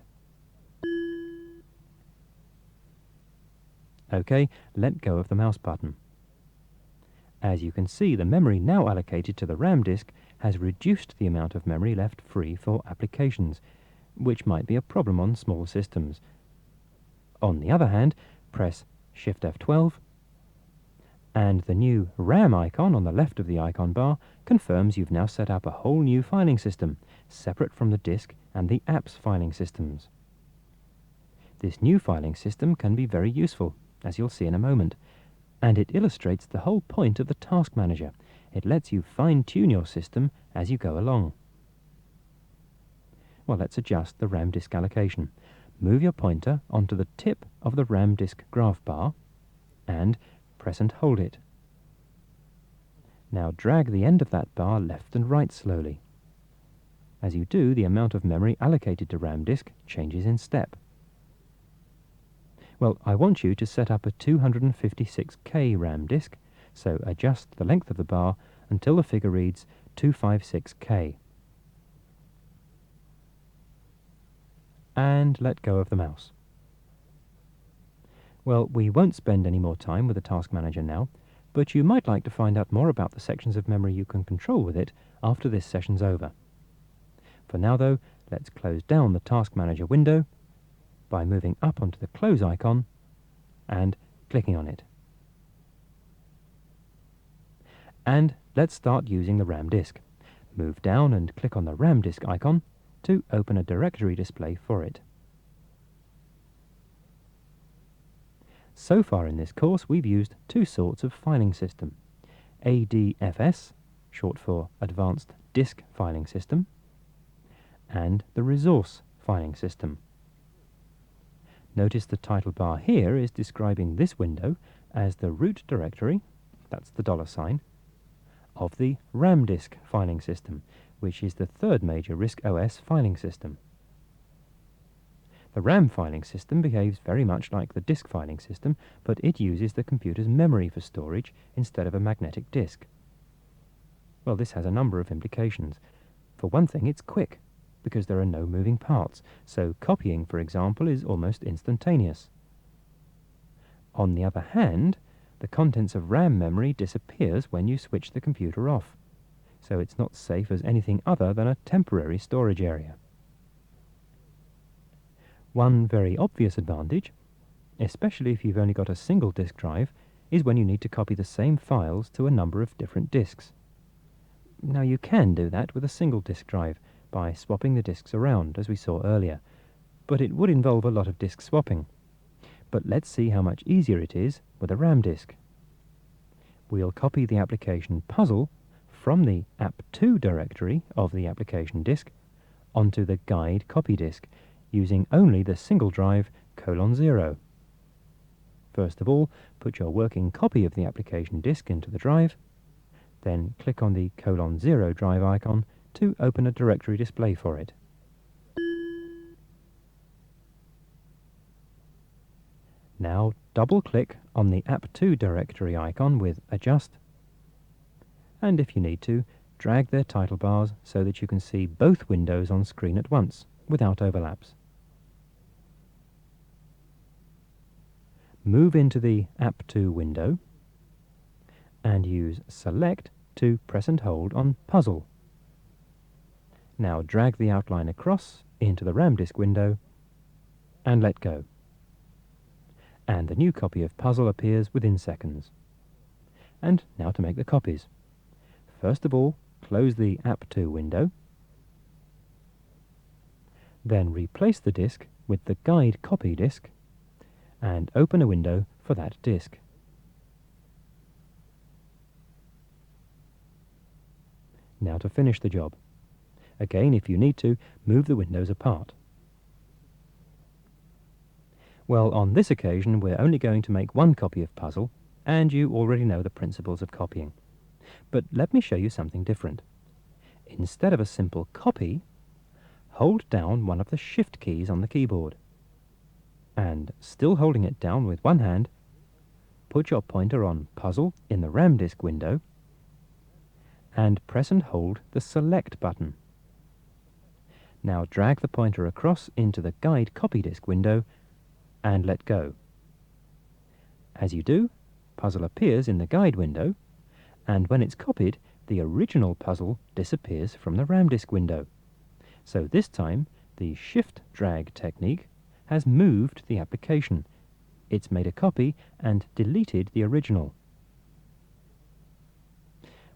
OK, let go of the mouse button. As you can see, the memory now allocated to the RAM disk has reduced the amount of memory left free for applications, which might be a problem on small systems. On the other hand, press Shift F12, and the new RAM icon on the left of the icon bar confirms you've now set up a whole new filing system, separate from the disk and the apps filing systems. This new filing system can be very useful, as you'll see in a moment, and it illustrates the whole point of the Task Manager. It lets you fine-tune your system as you go along. Well, let's adjust the RAM disk allocation. Move your pointer onto the tip of the RAM disk graph bar and press and hold it. Now drag the end of that bar left and right slowly. As you do, the amount of memory allocated to RAM disk changes in step. Well, I want you to set up a 256K RAM disk, so adjust the length of the bar until the figure reads 256K. And let go of the mouse. Well, we won't spend any more time with the Task Manager now, but you might like to find out more about the sections of memory you can control with it after this session's over. For now, though, let's close down the Task Manager window by moving up onto the Close icon and clicking on it. And let's start using the RAM disk. Move down and click on the RAM disk icon to open a directory display for it. So far in this course, we've used two sorts of filing system. ADFS, short for Advanced Disk Filing System, and the Resource Filing System. Notice the title bar here is describing this window as the root directory, that's the $, of the RAM disk filing system, which is the third major RISC OS filing system. The RAM filing system behaves very much like the disk filing system, but it uses the computer's memory for storage instead of a magnetic disk. Well, this has a number of implications. For one thing, it's quick, because there are no moving parts, so copying, for example, is almost instantaneous. On the other hand, the contents of RAM memory disappears when you switch the computer off, so it's not safe as anything other than a temporary storage area. One very obvious advantage, especially if you've only got a single disk drive, is when you need to copy the same files to a number of different disks. Now you can do that with a single disk drive by swapping the disks around, as we saw earlier, but it would involve a lot of disk swapping. But let's see how much easier it is with a RAM disk. We'll copy the application puzzle from the app2 directory of the application disk onto the guide copy disk, using only the single drive :0. First of all, put your working copy of the application disk into the drive, then click on the :0 drive icon to open a directory display for it. Now double-click on the app2 directory icon with Adjust, and if you need to, drag their title bars so that you can see both windows on screen at once, without overlaps. Move into the app2 window and use Select to press and hold on Puzzle. Now drag the outline across into the RAM disk window and let go. And the new copy of Puzzle appears within seconds. And now to make the copies. First of all, close the app2 window, then replace the disk with the guide copy disk and open a window for that disk. Now to finish the job. Again, if you need to, move the windows apart. Well, on this occasion, we're only going to make one copy of Puzzle, and you already know the principles of copying. But let me show you something different. Instead of a simple copy, hold down one of the Shift keys on the keyboard. And, still holding it down with one hand, put your pointer on Puzzle in the RAM disk window, and press and hold the Select button. Now drag the pointer across into the Guide Copy Disk window and let go. As you do, Puzzle appears in the Guide window, and when it's copied, the original Puzzle disappears from the RAM disk window. So this time, the Shift drag technique has moved the application. It's made a copy and deleted the original.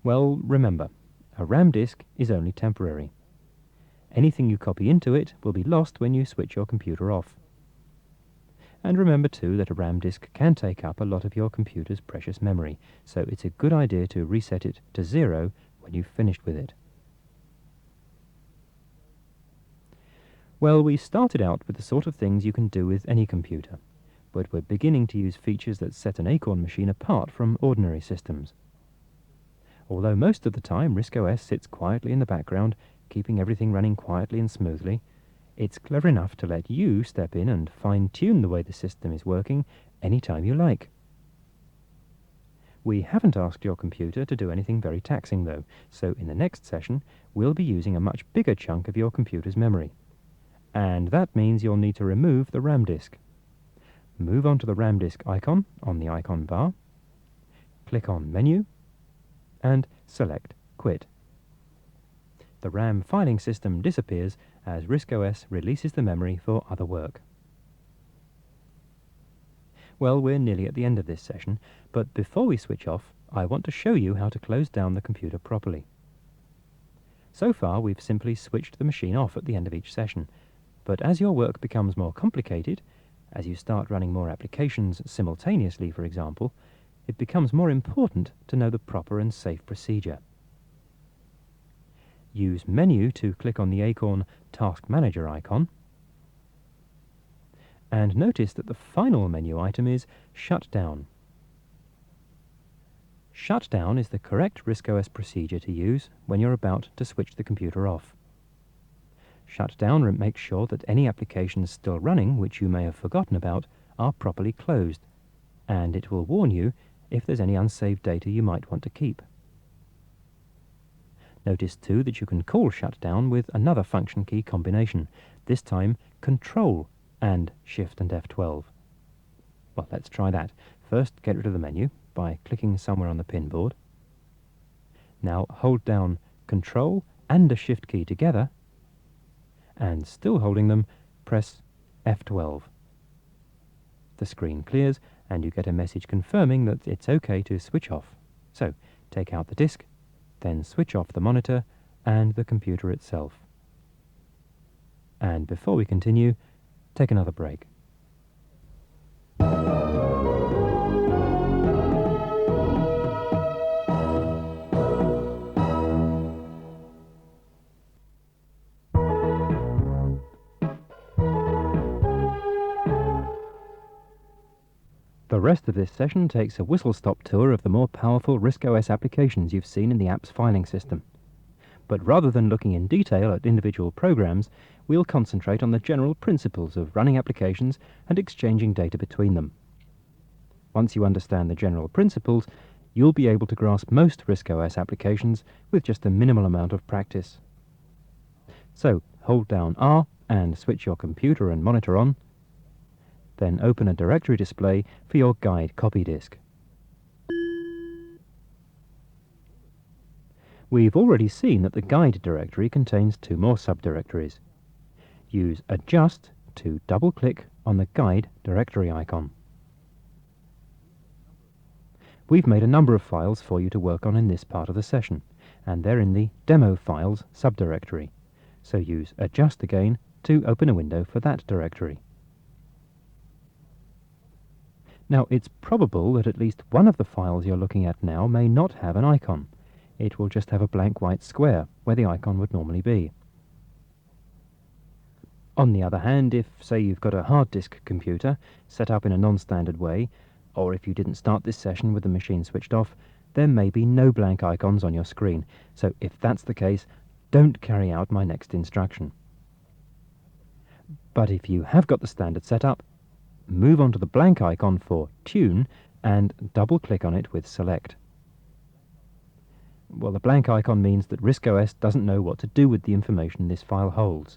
Well, remember, a RAM disk is only temporary. Anything you copy into it will be lost when you switch your computer off. And remember too that a RAM disk can take up a lot of your computer's precious memory, so it's a good idea to reset it to 0 when you've finished with it. Well, we started out with the sort of things you can do with any computer, but we're beginning to use features that set an Acorn machine apart from ordinary systems. Although most of the time RISC OS sits quietly in the background, keeping everything running quietly and smoothly, it's clever enough to let you step in and fine-tune the way the system is working anytime you like. We haven't asked your computer to do anything very taxing though, so in the next session we'll be using a much bigger chunk of your computer's memory. And that means you'll need to remove the RAM disk. Move on to the RAM disk icon on the icon bar, click on Menu, and select Quit. The RAM filing system disappears as RISC OS releases the memory for other work. Well, we're nearly at the end of this session, but before we switch off, I want to show you how to close down the computer properly. So far, we've simply switched the machine off at the end of each session, but as your work becomes more complicated, As you start running more applications simultaneously, for example, it becomes more important to know the proper and safe procedure. Use Menu to click on the Acorn Task Manager icon, and notice that the final menu item is Shutdown. Shutdown is the correct RISC-OS procedure to use when you're about to switch the computer off. Shutdown makes sure that any applications still running, which you may have forgotten about, are properly closed, and it will warn you if there's any unsaved data you might want to keep. Notice too that you can call Shutdown with another function key combination, this time Control and Shift and F12. Well, let's try that. First, get rid of the menu by clicking somewhere on the pin board. Now hold down Control and a Shift key together, and still holding them, press F12. The screen clears and you get a message confirming that it's okay to switch off. So, take out the disk, then switch off the monitor and the computer itself. And before we continue, take another break. The rest of this session takes a whistle-stop tour of the more powerful RISC-OS applications you've seen in the app's filing system. But rather than looking in detail at individual programs, we'll concentrate on the general principles of running applications and exchanging data between them. Once you understand the general principles, you'll be able to grasp most RISC-OS applications with just a minimal amount of practice. So, hold down R and switch your computer and monitor on, then open a directory display for your guide copy disk. We've already seen that the guide directory contains two more subdirectories. Use Adjust to double-click on the guide directory icon. We've made a number of files for you to work on in this part of the session, and they're in the Demo Files subdirectory. So use Adjust again to open a window for that directory. Now, it's probable that at least one of the files you're looking at now may not have an icon. It will just have a blank white square where the icon would normally be. On the other hand, if, say, you've got a hard disk computer set up in a non-standard way, or if you didn't start this session with the machine switched off, there may be no blank icons on your screen. So if that's the case, don't carry out my next instruction. But if you have got the standard setup, move on to the blank icon for Tune and double-click on it with Select. Well, the blank icon means that RISC-OS doesn't know what to do with the information this file holds.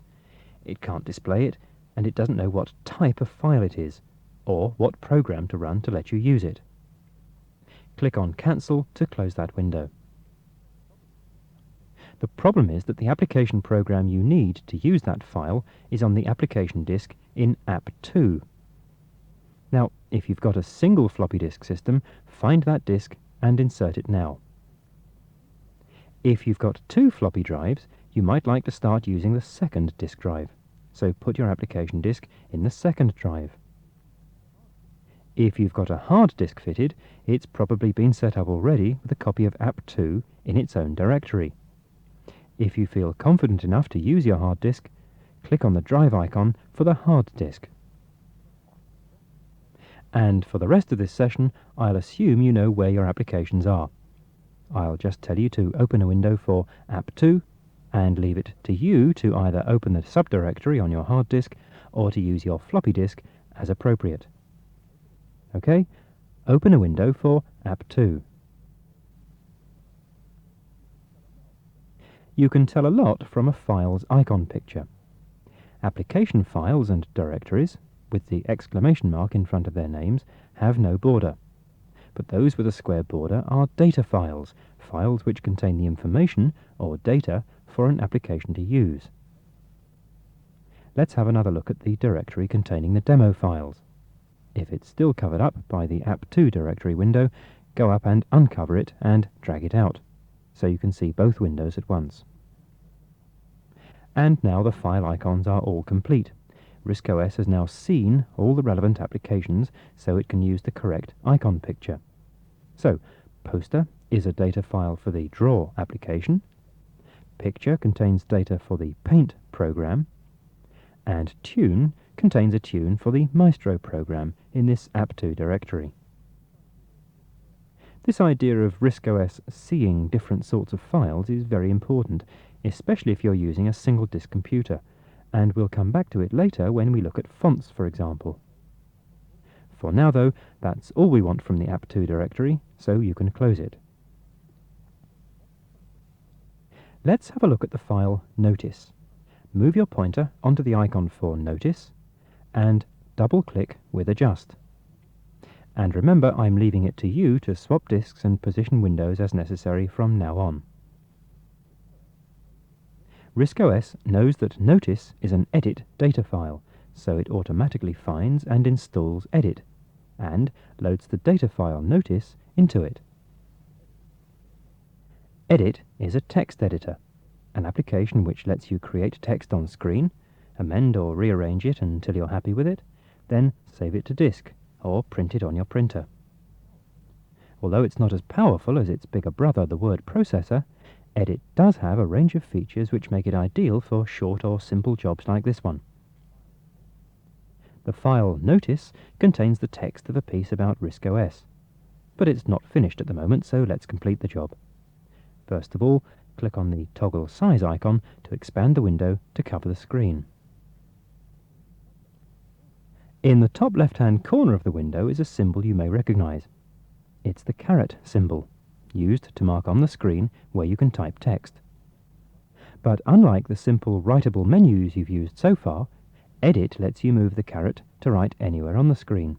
It can't display it, and it doesn't know what type of file it is, or what program to run to let you use it. Click on Cancel to close that window. The problem is that the application program you need to use that file is on the application disk in App2. Now, if you've got a single floppy disk system, find that disk and insert it now. If you've got two floppy drives, you might like to start using the second disk drive. So put your application disk in the second drive. If you've got a hard disk fitted, it's probably been set up already with a copy of App2 in its own directory. If you feel confident enough to use your hard disk, click on the drive icon for the hard disk. And for the rest of this session, I'll assume you know where your applications are. I'll just tell you to open a window for App2 and leave it to you to either open the subdirectory on your hard disk or to use your floppy disk as appropriate. Okay? Open a window for App2. You can tell a lot from a file's icon picture. Application files and directories, with the exclamation mark in front of their names, have no border. But those with a square border are data files, files which contain the information or data for an application to use. Let's have another look at the directory containing the demo files. If it's still covered up by the App2 directory window, go up and uncover it and drag it out, so you can see both windows at once. And now the file icons are all complete. RISC OS has now seen all the relevant applications so it can use the correct icon picture. So, poster is a data file for the draw application, picture contains data for the paint program, and tune contains a tune for the Maestro program in this app2 directory. This idea of RISC OS seeing different sorts of files is very important, especially if you're using a single disk computer, and we'll come back to it later when we look at fonts, for example. For now, though, that's all we want from the app2 directory, so you can close it. Let's have a look at the file Notice. Move your pointer onto the icon for Notice, and double-click with Adjust. And remember, I'm leaving it to you to swap disks and position windows as necessary from now on. RISC OS knows that Notice is an edit data file, so it automatically finds and installs edit, and loads the data file Notice into it. Edit is a text editor, an application which lets you create text on screen, amend or rearrange it until you're happy with it, then save it to disk, or print it on your printer. Although it's not as powerful as its bigger brother, the word processor, Edit does have a range of features which make it ideal for short or simple jobs like this one. The file Notice contains the text of a piece about RISC OS, but it's not finished at the moment, so let's complete the job. First of all, click on the toggle size icon to expand the window to cover the screen. In the top left-hand corner of the window is a symbol you may recognize. It's the caret symbol, used to mark on the screen where you can type text. But unlike the simple writable menus you've used so far, Edit lets you move the caret to write anywhere on the screen.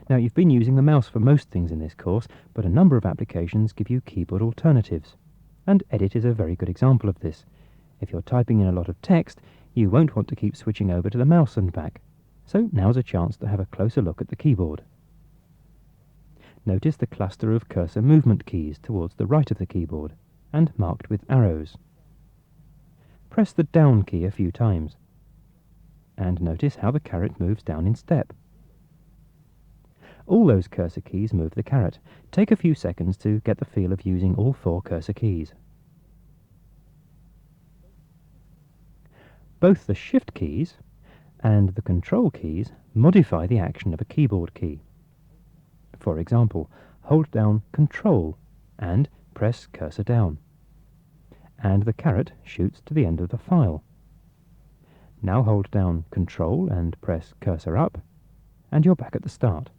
Now, you've been using the mouse for most things in this course, but a number of applications give you keyboard alternatives, and Edit is a very good example of this. If you're typing in a lot of text, you won't want to keep switching over to the mouse and back, so now's a chance to have a closer look at the keyboard. Notice the cluster of cursor movement keys towards the right of the keyboard, and marked with arrows. Press the down key a few times, and notice how the caret moves down in step. All those cursor keys move the caret. Take a few seconds to get the feel of using all 4 cursor keys. Both the Shift keys and the Control keys modify the action of a keyboard key. For example, hold down Control and press cursor down, and the caret shoots to the end of the file. Now hold down Control and press cursor up, and you're back at the start.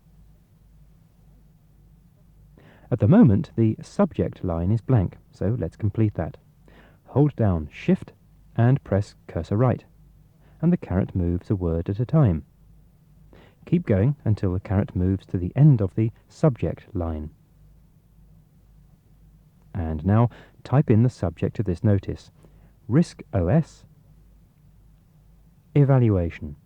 At the moment, the subject line is blank, so let's complete that. Hold down Shift and press cursor right, and the caret moves a word at a time. Keep going until the caret moves to the end of the subject line. And now type in the subject of this notice: RISC OS Evaluation.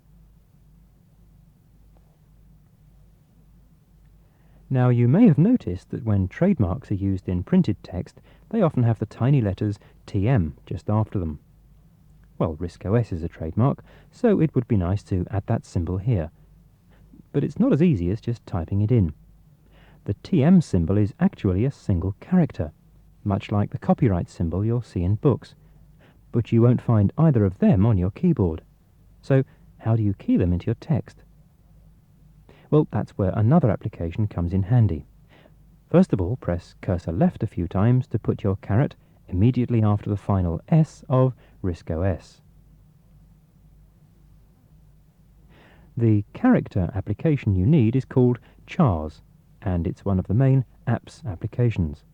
Now, you may have noticed that when trademarks are used in printed text, they often have the tiny letters TM just after them. Well, RISC OS is a trademark, so it would be nice to add that symbol here. But it's not as easy as just typing it in. The TM symbol is actually a single character, much like the copyright symbol you'll see in books. But you won't find either of them on your keyboard. So, how do you key them into your text? Well, that's where another application comes in handy. First of all, press cursor left a few times to put your caret immediately after the final S of RISC OS. The character application you need is called chars, and it's one of the main apps applications.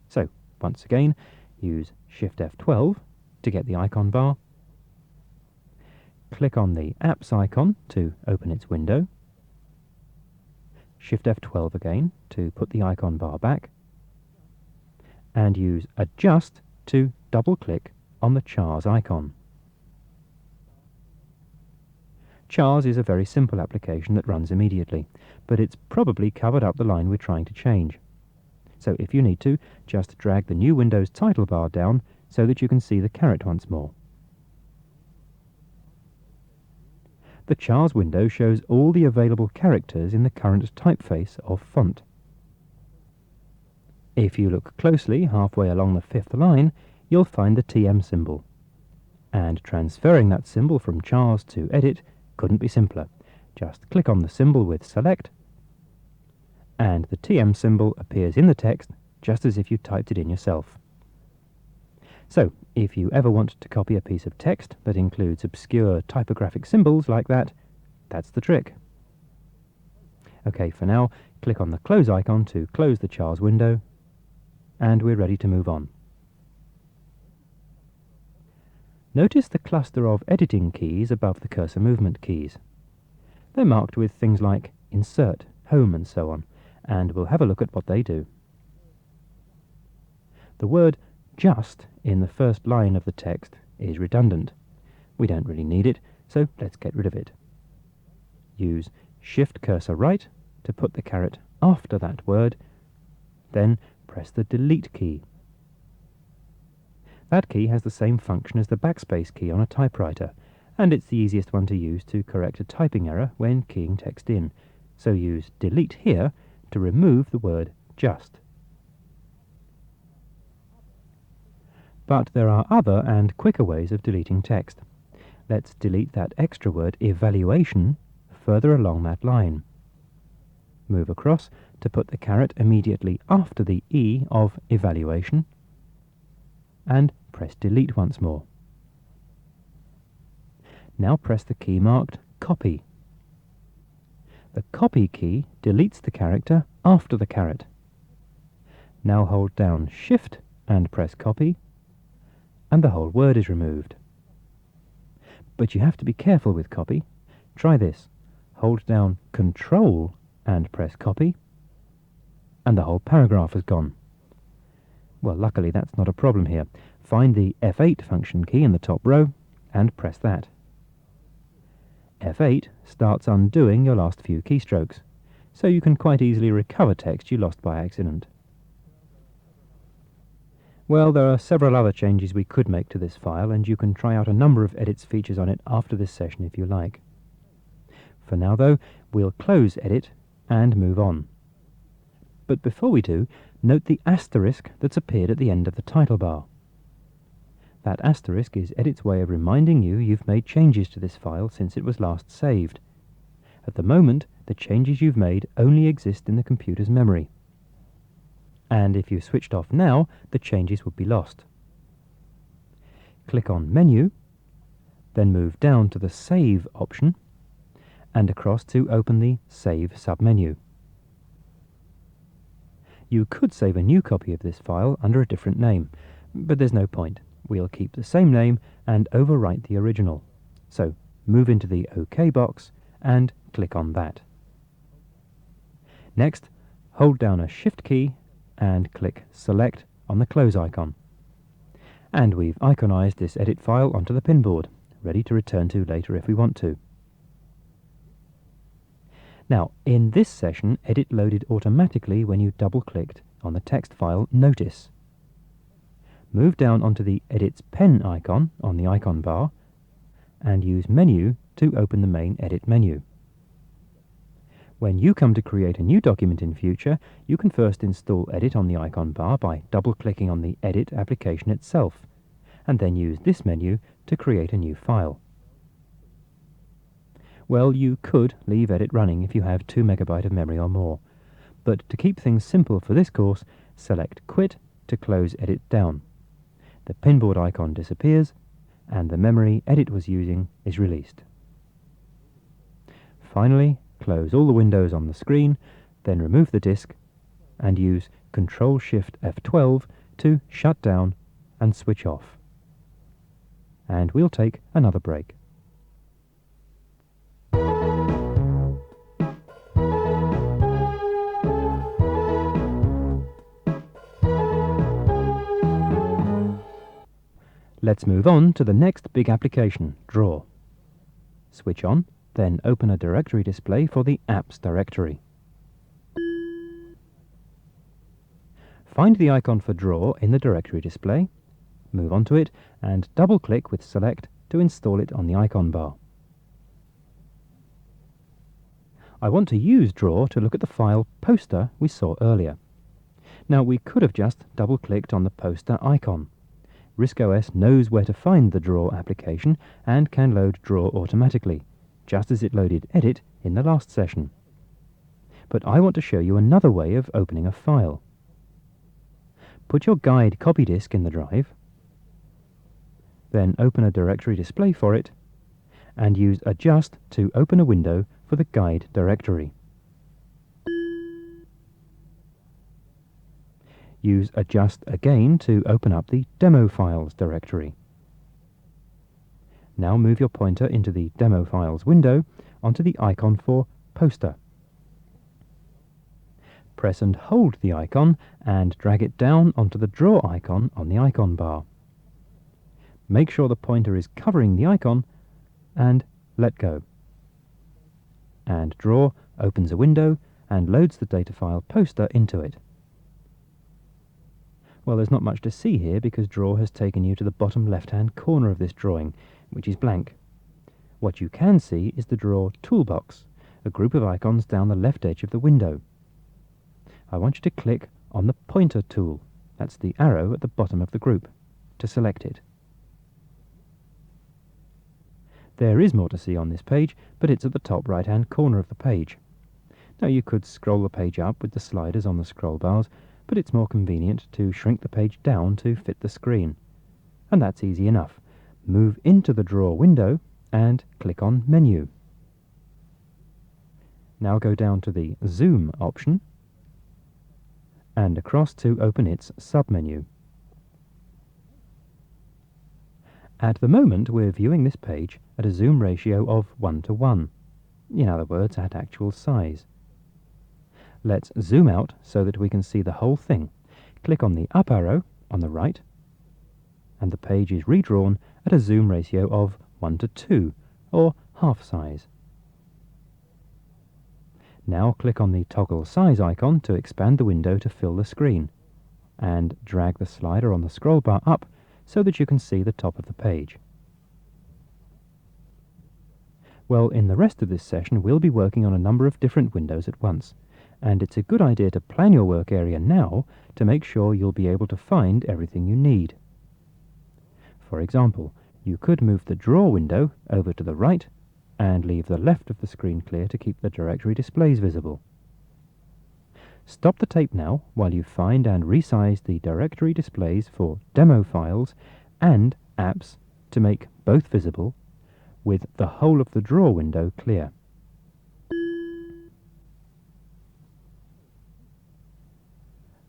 So, once again, use Shift F12 to get the icon bar. Click on the apps icon to open its window. Shift F12 again to put the icon bar back, and use Adjust to double-click on the chars icon. Chars is a very simple application that runs immediately, but it's probably covered up the line we're trying to change. So if you need to, just drag the new Windows title bar down so that you can see the caret once more. the chars window shows all the available characters in the current typeface of font. If you look closely halfway along the fifth line, you'll find the TM symbol. And transferring that symbol from chars to edit couldn't be simpler. Just click on the symbol with select, and the TM symbol appears in the text just as if you typed it in yourself. So, if you ever want to copy a piece of text that includes obscure typographic symbols like that, that's the trick. OK, for now, click on the close icon to close the chars window, and we're ready to move on. Notice the cluster of editing keys above the cursor movement keys. They're marked with things like Insert, Home, and so on, and we'll have a look at what they do. The word just in the first line of the text is redundant. We don't really need it, so let's get rid of it. Use Shift cursor right to put the caret after that word, then press the Delete key. That key has the same function as the backspace key on a typewriter, and it's the easiest one to use to correct a typing error when keying text in, so use Delete here to remove the word just. But there are other and quicker ways of deleting text. Let's delete that extra word evaluation further along that line. Move across to put the caret immediately after the E of evaluation, and press Delete once more. Now press the key marked Copy. The Copy key deletes the character after the caret. Now hold down Shift and press Copy, and the whole word is removed. But you have to be careful with copy. Try this. Hold down Control and press Copy, and the whole paragraph is gone. Well, luckily that's not a problem here. Find the F8 function key in the top row and press that. F8 starts undoing your last few keystrokes, so you can quite easily recover text you lost by accident. Well, there are several other changes we could make to this file, and you can try out a number of edits features on it after this session if you like. For now, though, we'll close Edit and move on. But before we do, note the asterisk that's appeared at the end of the title bar. That asterisk is Edit's way of reminding you you've made changes to this file since it was last saved. At the moment, the changes you've made only exist in the computer's memory. And if you switched off now, the changes would be lost. Click on Menu, then move down to the Save option, and across to open the Save submenu. You could save a new copy of this file under a different name, but there's no point. We'll keep the same name and overwrite the original. So move into the OK box and click on that. Next, hold down a Shift key and click Select on the close icon. And we've iconized this edit file onto the pinboard, ready to return to later if we want to. Now, in this session, Edit loaded automatically when you double-clicked on the text file Notice. Move down onto the Edit's pen icon on the icon bar, and use Menu to open the main Edit menu. When you come to create a new document in future, you can first install Edit on the icon bar by double-clicking on the Edit application itself, and then use this menu to create a new file. Well, you could leave Edit running if you have 2 MB of memory or more, but to keep things simple for this course, select Quit to close Edit down. The pinboard icon disappears, and the memory Edit was using is released. Finally, close all the windows on the screen, then remove the disk, and use Ctrl-Shift-F12 to shut down and switch off. And we'll take another break. Let's move on to the next big application, Draw. Switch on, then open a directory display for the Apps directory. Find the icon for Draw in the directory display, move on to it, and double-click with Select to install it on the icon bar. I want to use Draw to look at the file poster we saw earlier. Now, we could have just double-clicked on the poster icon. RISC OS knows where to find the Draw application and can load Draw automatically, just as it loaded Edit in the last session. But I want to show you another way of opening a file. Put your guide copy disk in the drive, then open a directory display for it, and use Adjust to open a window for the guide directory. Use Adjust again to open up the Demo Files directory. Now move your pointer into the Demo Files window onto the icon for Poster. Press and hold the icon and drag it down onto the Draw icon on the icon bar. Make sure the pointer is covering the icon and let go. And Draw opens a window and loads the data file poster into it. Well, there's not much to see here because Draw has taken you to the bottom left-hand corner of this drawing, which is blank. What you can see is the Draw toolbox, a group of icons down the left edge of the window. I want you to click on the pointer tool, that's the arrow at the bottom of the group, to select it. There is more to see on this page, but it's at the top right-hand corner of the page. Now, you could scroll the page up with the sliders on the scroll bars, but it's more convenient to shrink the page down to fit the screen. And that's easy enough. Move into the Draw window and click on Menu. Now go down to the Zoom option and across to open its submenu. At the moment, we're viewing this page at a zoom ratio of 1:1. In other words, at actual size. Let's zoom out so that we can see the whole thing. Click on the up arrow on the right, and the page is redrawn at a zoom ratio of 1:2, or half size. Now click on the toggle size icon to expand the window to fill the screen, and drag the slider on the scroll bar up so that you can see the top of the page. Well, in the rest of this session we'll be working on a number of different windows at once, and it's a good idea to plan your work area now to make sure you'll be able to find everything you need. For example, you could move the Draw window over to the right and leave the left of the screen clear to keep the directory displays visible. Stop the tape now while you find and resize the directory displays for demo files and apps to make both visible, with the whole of the Draw window clear.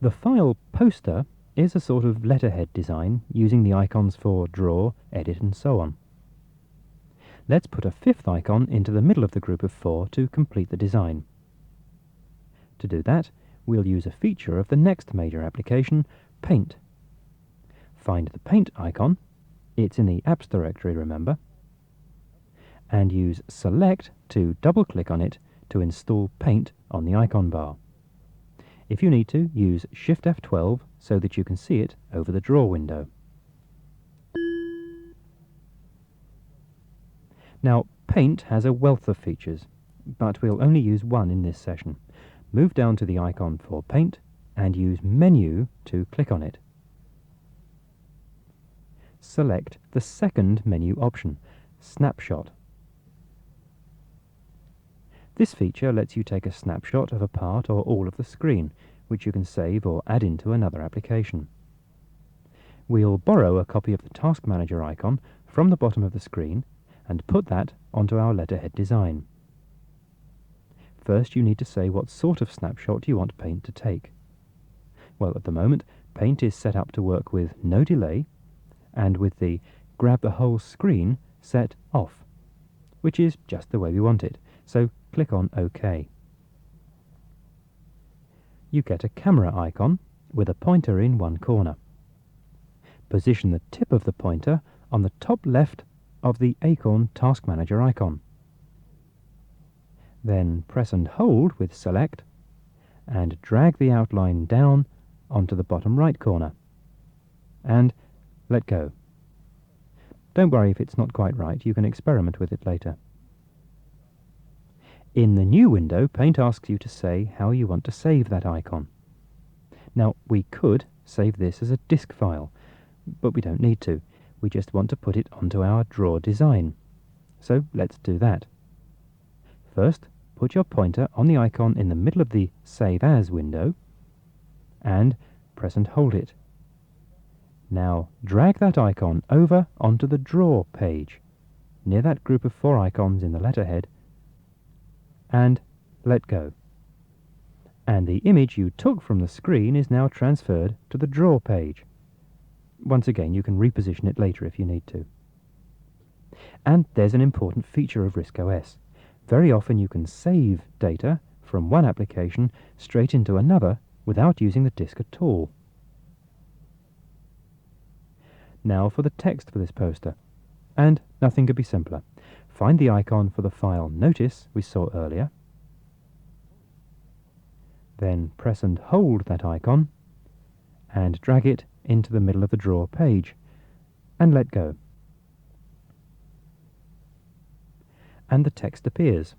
The file poster is a sort of letterhead design using the icons for Draw, Edit and so on. Let's put a fifth icon into the middle of the group of 4 to complete the design. To do that, we'll use a feature of the next major application, Paint. Find the Paint icon, it's in the Apps directory, remember, and use Select to double-click on it to install Paint on the icon bar. If you need to, use Shift F12 so that you can see it over the Draw window. Now, Paint has a wealth of features, but we'll only use one in this session. Move down to the icon for Paint and use Menu to click on it. Select the second menu option, Snapshot. This feature lets you take a snapshot of a part or all of the screen, which you can save or add into another application. We'll borrow a copy of the Task Manager icon from the bottom of the screen and put that onto our letterhead design. First, you need to say what sort of snapshot you want Paint to take. Well, at the moment, Paint is set up to work with no delay and with the grab the whole screen set off, which is just the way we want it, so click on OK. You get a camera icon with a pointer in one corner. Position the tip of the pointer on the top left of the Acorn Task Manager icon. Then press and hold with Select and drag the outline down onto the bottom right corner. And let go. Don't worry if it's not quite right, you can experiment with it later. In the new window, Paint asks you to say how you want to save that icon. Now, we could save this as a disk file, but we don't need to. We just want to put it onto our drawer design. So let's do that. First, put your pointer on the icon in the middle of the Save As window and press and hold it. Now drag that icon over onto the Draw page, near that group of 4 icons in the letterhead, and let go. And the image you took from the screen is now transferred to the Draw page. Once again, you can reposition it later if you need to. And there's an important feature of RISC OS. Very often you can save data from one application straight into another without using the disk at all. Now for the text for this poster. And nothing could be simpler. Find the icon for the file Notice we saw earlier. Then press and hold that icon and drag it into the middle of the Draw page and let go. And the text appears.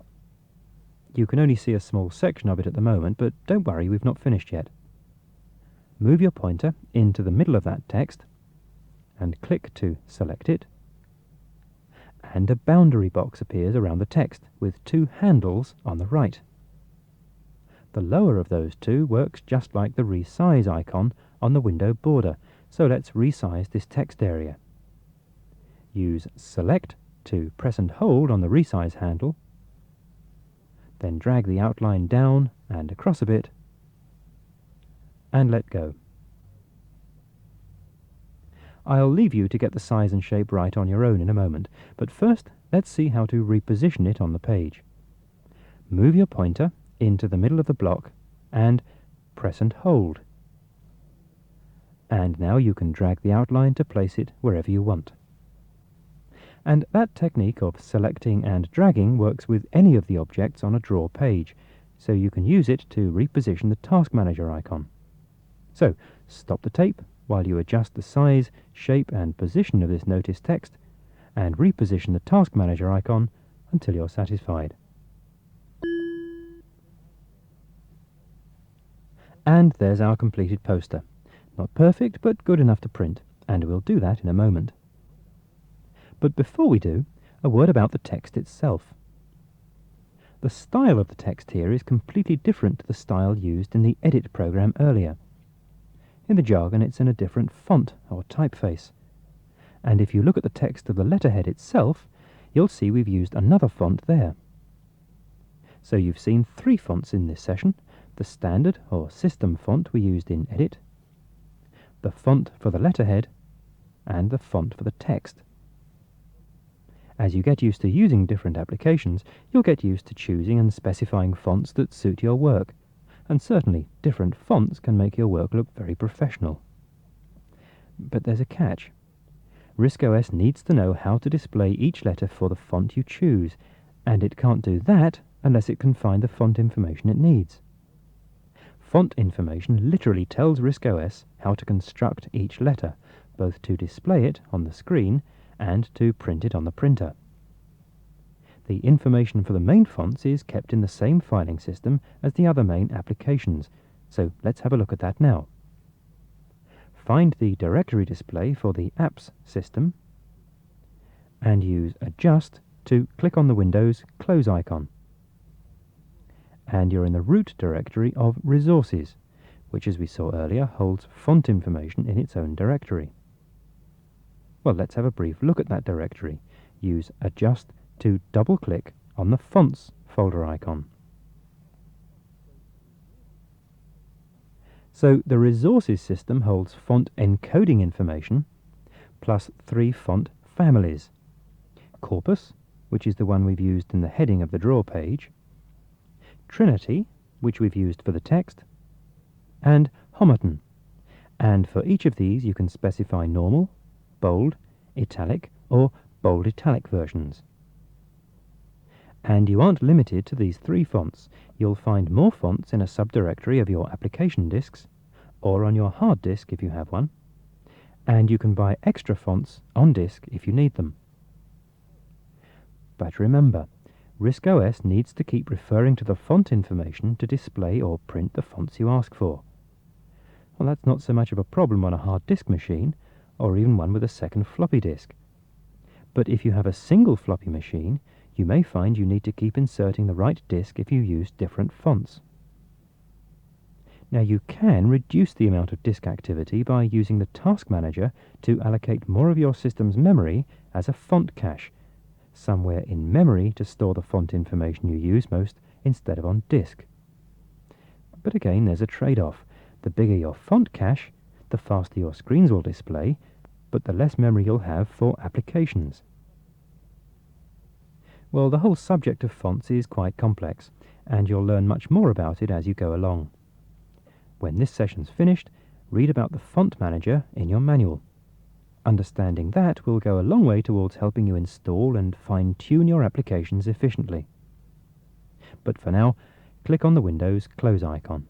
You can only see a small section of it at the moment, but don't worry, we've not finished yet. Move your pointer into the middle of that text and click to select it, and a boundary box appears around the text with 2 handles on the right. The lower of those 2 works just like the resize icon on the window border, so let's resize this text area. Use Select to press and hold on the resize handle, then drag the outline down and across a bit, and let go. I'll leave you to get the size and shape right on your own in a moment, but first let's see how to reposition it on the page. Move your pointer into the middle of the block and press and hold. And now you can drag the outline to place it wherever you want. And that technique of selecting and dragging works with any of the objects on a draw page, so you can use it to reposition the Task Manager icon. So, stop the tape while you adjust the size, shape and position of this Notice text, and reposition the Task Manager icon until you're satisfied. And there's our completed poster. Not perfect, but good enough to print, and we'll do that in a moment. But before we do, a word about the text itself. The style of the text here is completely different to the style used in the Edit program earlier. In the jargon, it's in a different font or typeface. And if you look at the text of the letterhead itself, you'll see we've used another font there. So you've seen 3 fonts in this session: the standard or system font we used in Edit, the font for the letterhead, and the font for the text. As you get used to using different applications, you'll get used to choosing and specifying fonts that suit your work, and certainly different fonts can make your work look very professional. But there's a catch. RISC OS needs to know how to display each letter for the font you choose, and it can't do that unless it can find the font information it needs. Font information literally tells RISC OS how to construct each letter, both to display it on the screen and to print it on the printer. The information for the main fonts is kept in the same filing system as the other main applications, so let's have a look at that now. Find the directory display for the Apps system and use Adjust to click on the Windows Close icon. And you're in the root directory of Resources, which, as we saw earlier, holds font information in its own directory. Well, let's have a brief look at that directory. Use Adjust to double-click on the Fonts folder icon. So the Resources system holds font encoding information, plus 3 font families: Corpus, which is the one we've used in the heading of the draw page, Trinity, which we've used for the text, and Homoton. And for each of these you can specify normal, bold, italic, or bold italic versions. And you aren't limited to these 3 fonts. You'll find more fonts in a subdirectory of your application disks, or on your hard disk if you have one, and you can buy extra fonts on disk if you need them. But remember, RISC OS needs to keep referring to the font information to display or print the fonts you ask for. Well, that's not so much of a problem on a hard disk machine, or even one with a second floppy disk. But if you have a single floppy machine, you may find you need to keep inserting the right disk if you use different fonts. Now, you can reduce the amount of disk activity by using the Task Manager to allocate more of your system's memory as a font cache, somewhere in memory to store the font information you use most instead of on disk. But again, there's a trade-off. The bigger your font cache, the faster your screens will display, but the less memory you'll have for applications. Well, the whole subject of fonts is quite complex, and you'll learn much more about it as you go along. When this session's finished, read about the Font Manager in your manual. Understanding that will go a long way towards helping you install and fine-tune your applications efficiently. But for now, click on the Windows Close icon.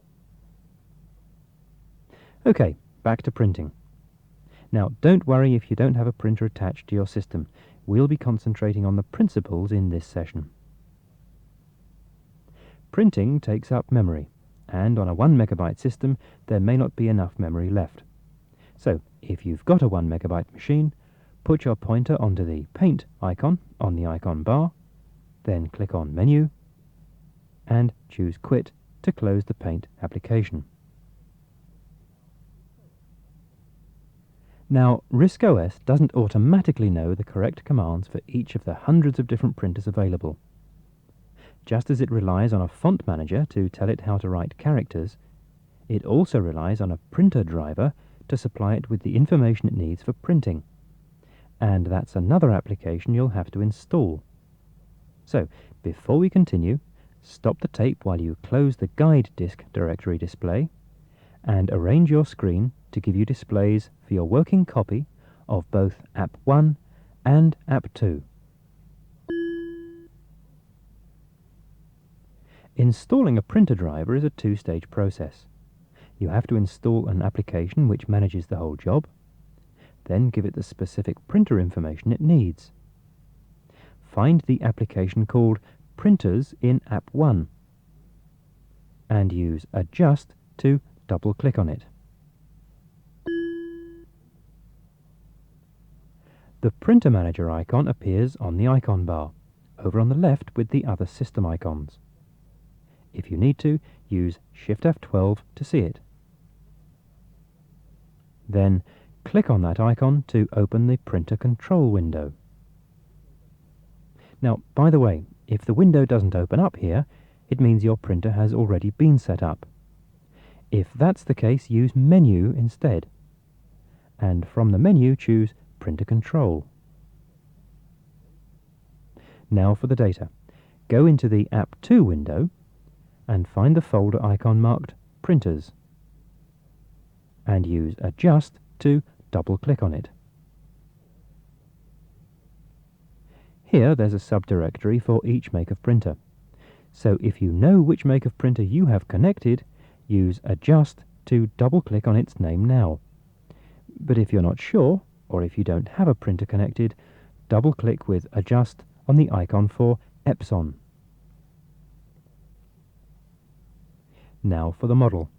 OK, back to printing. Now, don't worry if you don't have a printer attached to your system. We'll be concentrating on the principles in this session. Printing takes up memory, and on a 1 megabyte system, there may not be enough memory left. So, if you've got a 1 megabyte machine, put your pointer onto the Paint icon on the icon bar, then click on Menu, and choose Quit to close the Paint application. Now, RISC OS doesn't automatically know the correct commands for each of the hundreds of different printers available. Just as it relies on a font manager to tell it how to write characters, it also relies on a printer driver to supply it with the information it needs for printing. And that's another application you'll have to install. So, before we continue, stop the tape while you close the guide disk directory display, and arrange your screen to give you displays for your working copy of both App 1 and App 2. Installing a printer driver is a two-stage process. You have to install an application which manages the whole job, then give it the specific printer information it needs. Find the application called Printers in App 1 and use Adjust to double-click on it. The Printer Manager icon appears on the icon bar, over on the left with the other system icons. If you need to, use Shift F12 to see it. Then click on that icon to open the printer control window. Now, by the way, if the window doesn't open up here, it means your printer has already been set up. If that's the case, use Menu instead. And from the menu, choose Printer Control. Now for the data. Go into the App 2 window and find the folder icon marked Printers, and use Adjust to double-click on it. Here there's a subdirectory for each make of printer, so if you know which make of printer you have connected, use Adjust to double-click on its name now. But if you're not sure, or if you don't have a printer connected, double-click with Adjust on the icon for Epson. Now for the model.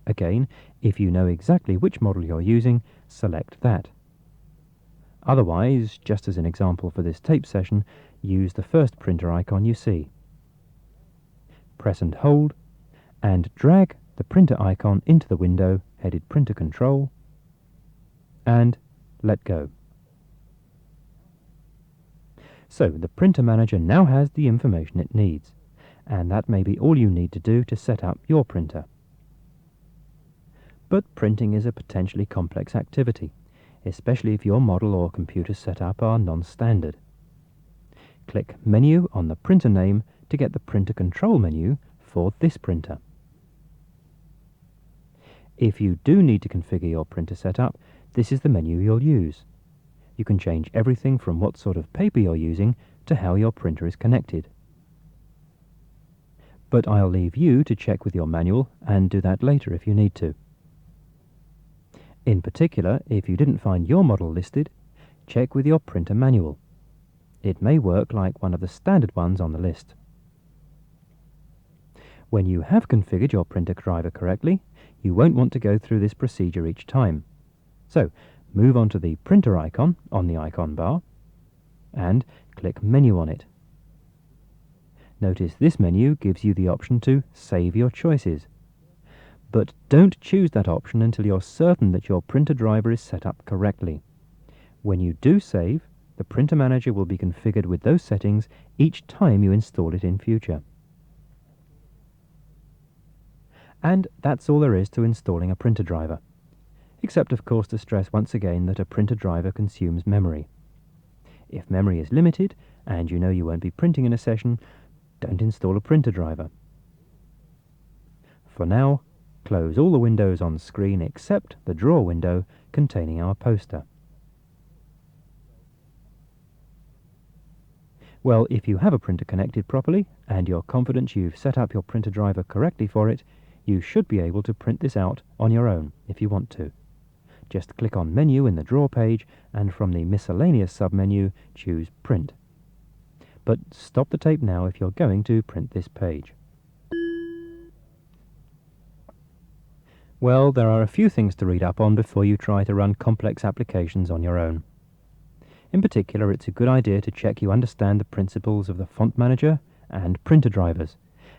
Again, if you know exactly which model you're using, select that. Otherwise, just as an example for this tape session, use the first printer icon you see. Press and hold, and drag the printer icon into the window headed Printer Control, and let go. So the Printer Manager now has the information it needs, and that may be all you need to do to set up your printer. But printing is a potentially complex activity, especially if your model or computer setup are non-standard. Click Menu on the printer name to get the Printer Control menu for this printer. If you do need to configure your printer setup, this is the menu you'll use. You can change everything from what sort of paper you're using to how your printer is connected. But I'll leave you to check with your manual and do that later if you need to. In particular, if you didn't find your model listed, check with your printer manual. It may work like one of the standard ones on the list. When you have configured your printer driver correctly, you won't want to go through this procedure each time. So, move on to the printer icon on the icon bar and click Menu on it. Notice this menu gives you the option to save your choices. But don't choose that option until you're certain that your printer driver is set up correctly. When you do save, the printer manager will be configured with those settings each time you install it in future. And that's all there is to installing a printer driver. Except, of course, to stress once again that a printer driver consumes memory. If memory is limited, and you know you won't be printing in a session, don't install a printer driver. For now, close all the windows on screen except the drawer window containing our poster. Well, if you have a printer connected properly, and you're confident you've set up your printer driver correctly for it, you should be able to print this out on your own if you want to. Just click on Menu in the Draw page, and from the Miscellaneous submenu, choose Print. But stop the tape now if you're going to print this page. Well, there are a few things to read up on before you try to run complex applications on your own. In particular, it's a good idea to check you understand the principles of the font manager and printer drivers,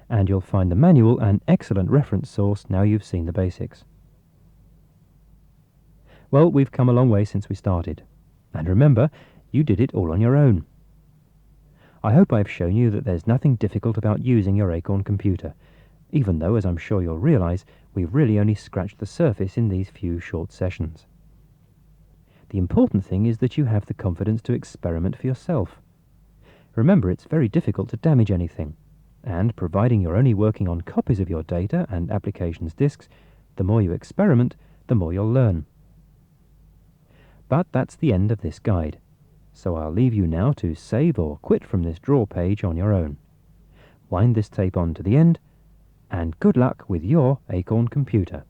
and you'll find the manual an excellent reference source now you've seen the basics. Well, we've come a long way since we started. And remember, you did it all on your own. I hope I've shown you that there's nothing difficult about using your Acorn computer, even though, as I'm sure you'll realize, we've really only scratched the surface in these few short sessions. The important thing is that you have the confidence to experiment for yourself. Remember, it's very difficult to damage anything, and providing you're only working on copies of your data and applications disks, the more you experiment, the more you'll learn. But that's the end of this guide, so I'll leave you now to save or quit from this draw page on your own. Wind this tape on to the end, and good luck with your Acorn computer.